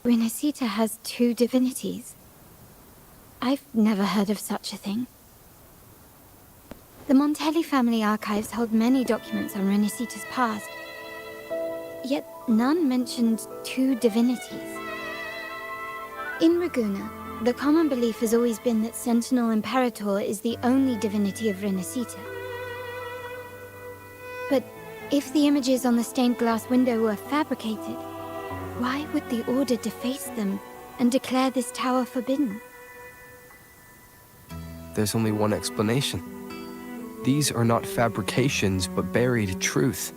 Rinasita has two divinities. I've never heard of such a thing. The Montelli family archives hold many documents on Rinasita's past, yet none mentioned two divinities. In Ragusa, the common belief has always been that Sentinel Imperator is the only divinity of Rinasita. But if the images on the stained glass window were fabricated, why would the Order deface them and declare this tower forbidden? There's only one explanation. These are not fabrications, but buried truth.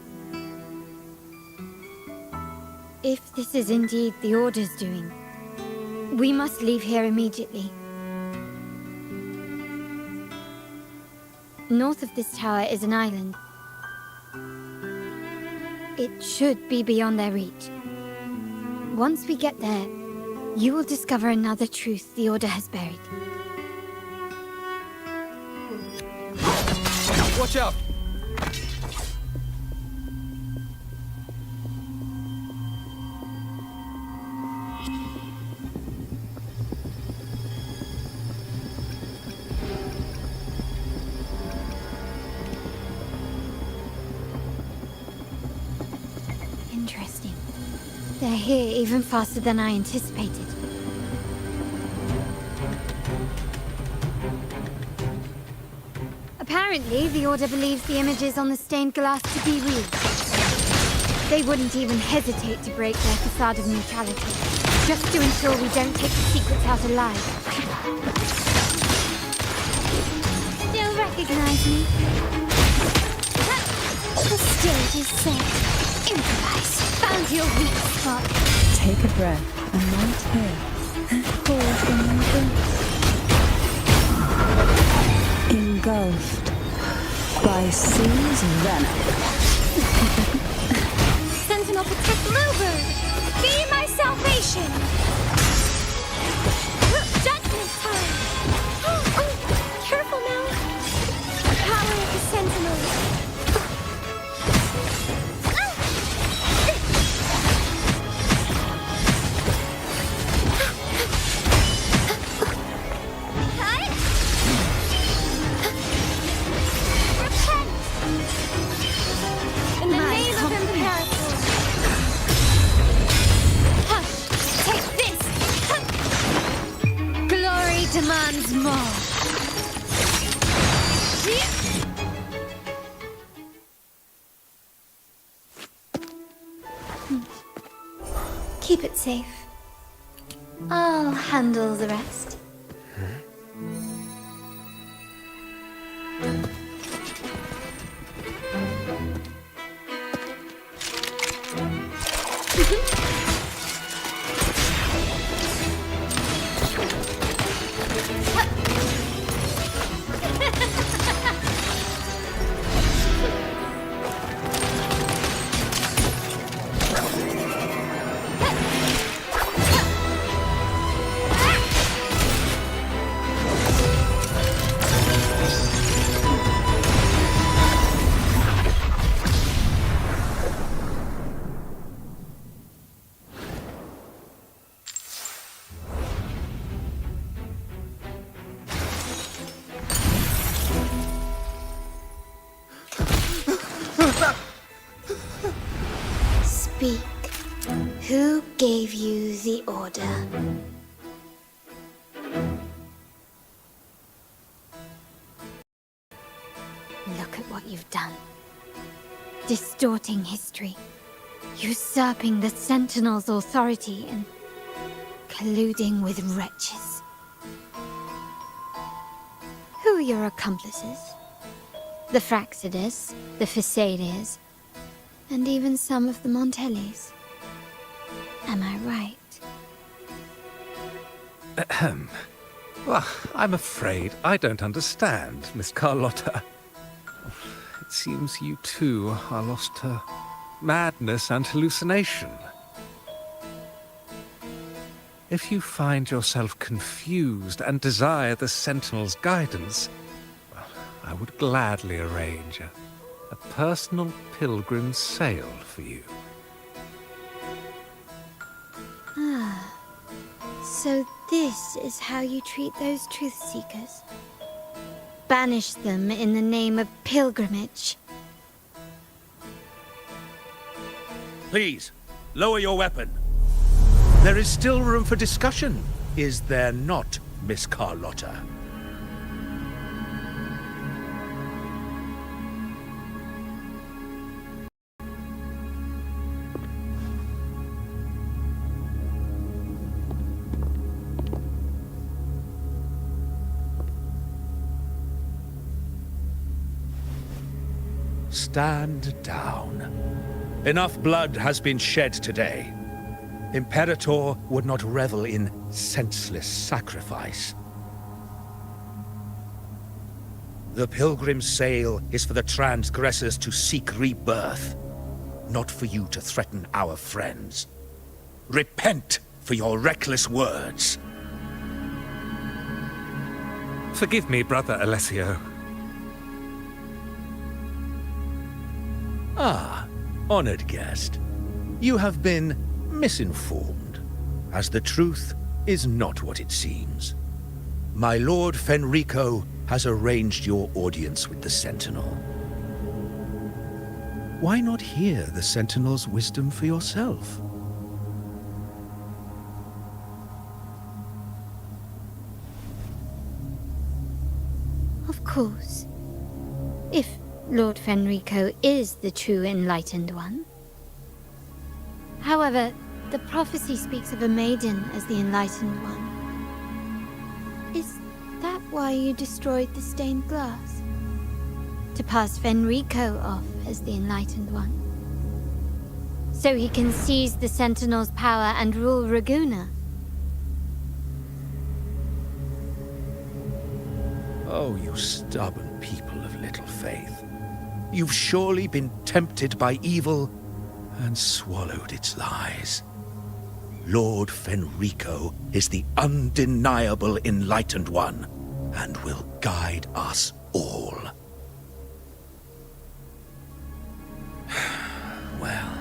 If this is indeed the Order's doing, we must leave here immediately. North of this tower is an island. It should be beyond their reach. Once we get there, you will discover another truth the Order has buried. Watch out! Interesting. They're here even faster than I anticipated. Apparently, the Order believes the images on the stained glass to be real. They wouldn't even hesitate to break their facade of neutrality, just to ensure we don't take the secrets out alive. Still recognize me? The stage is set. Improvise. Found your weak spot. Take a breath and right here. Pause and then engulfed by sea's venom. Sentinel protect Bluebird! destruction! Judgment time! Oh, careful now! Power of the Sentinels! In the name of Imperator! Hush! Take this! Glory demands more. Keep it safe. I'll handle the rest. Speak. Who gave you the order? Look at what you've done. Distorting history, usurping the Sentinel's authority, and colluding with wretches. Who are your accomplices? The Fraxidus, the Phisalias, and even some of the Montellis. Am I right? Ahem. Well, I'm afraid I don't understand, Miss Carlotta. It seems you too are lost to madness and hallucination. If you find yourself confused and desire the Sentinel's guidance, well, I would gladly arrange a personal pilgrim's sail for you. Ah, so this is how you treat those truth seekers? Banish them in the name of pilgrimage. Please, lower your weapon. There is still room for discussion, is there not, Miss Carlotta? Stand down. Enough blood has been shed today. Imperator would not revel in senseless sacrifice. The pilgrim's sail is for the transgressors to seek rebirth, not for you to threaten our friends. Repent for your reckless words. Forgive me, Brother Alessio. Ah, honored guest. You have been misinformed, as the truth is not what it seems. My Lord Fenrico has arranged your audience with the Sentinel. Why not hear the Sentinel's wisdom for yourself? Of course. If Lord Fenrico is the true Enlightened One. However, the prophecy speaks of a maiden as the Enlightened One. Is that why you destroyed the stained glass? To pass Fenrico off as the Enlightened One? So he can seize the Sentinel's power and rule Raguna? Oh, you stubborn people of little faith. You've surely been tempted by evil and swallowed its lies. Lord Fenrico is the undeniable Enlightened One, and will guide us all. Well,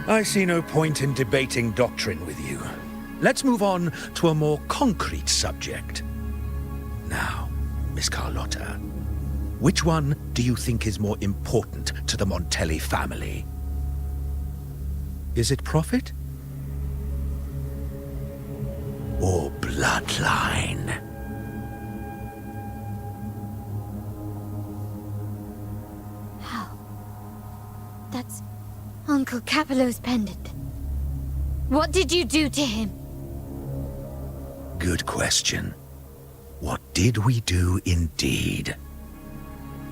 I see no point in debating doctrine with you. Let's move on to a more concrete subject. Now, Miss Carlotta, which one do you think is more important to the Montelli family? Is it profit? Or bloodline? How? That's Uncle Capello's pendant. What did you do to him? Good question. What did we do indeed?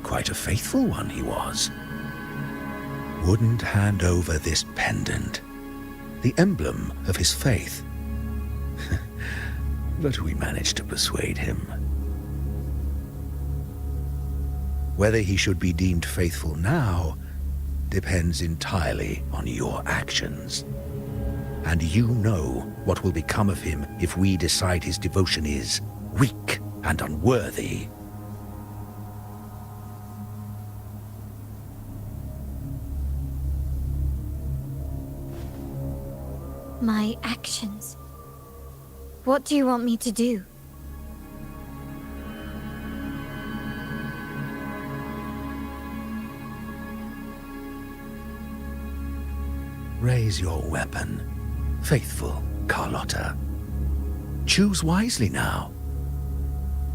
Quite a faithful one he was. Wouldn't hand over this pendant, the emblem of his faith. But we managed to persuade him. Whether he should be deemed faithful now depends entirely on your actions. And you know what will become of him if we decide his devotion is weak and unworthy. My actions. What do you want me to do? Raise your weapon, faithful Carlotta. Choose wisely now.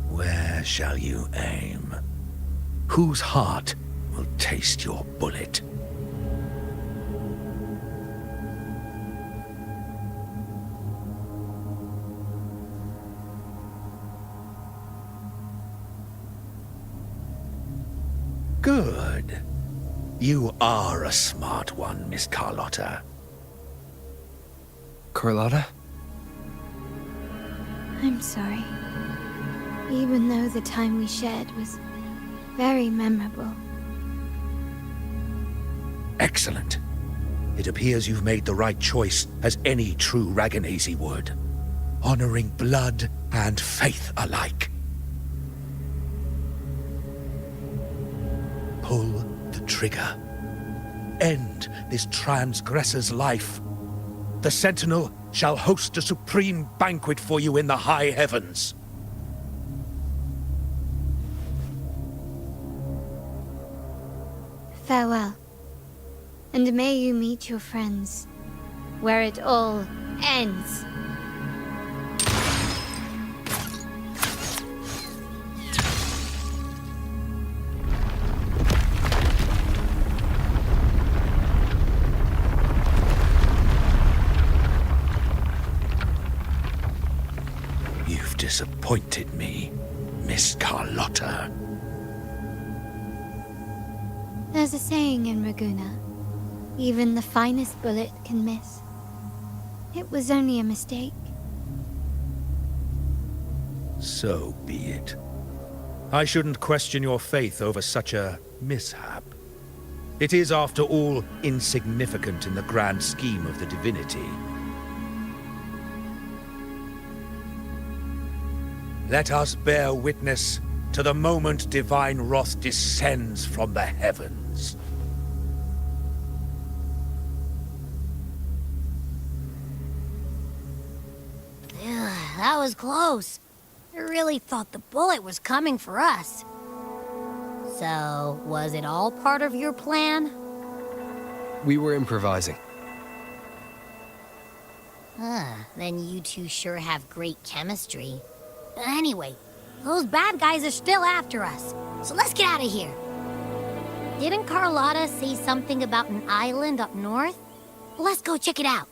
Where shall you aim? Whose heart will taste your bullet? Good. You are a smart one, Miss Carlotta. Carlotta? I'm sorry. Even though the time we shared was very memorable. Excellent. It appears you've made the right choice, as any true Ragganese would. Honoring blood and faith alike. Pull the trigger. End this transgressor's life. The Sentinel shall host a supreme banquet for you in the high heavens. Farewell. And may you meet your friends, where it all ends. You've disappointed me, Miss Carlotta. There's a saying in Raguna, even the finest bullet can miss. It was only a mistake. So be it. I shouldn't question your faith over such a mishap. It is, after all, insignificant in the grand scheme of the divinity. Let us bear witness to the moment divine wrath descends from the heavens. That was close. I really thought the bullet was coming for us. So, was it all part of your plan? We were improvising. Then you two sure have great chemistry. Anyway, those bad guys are still after us, so let's get out of here. Didn't Carlotta say something about an island up north? Let's go check it out.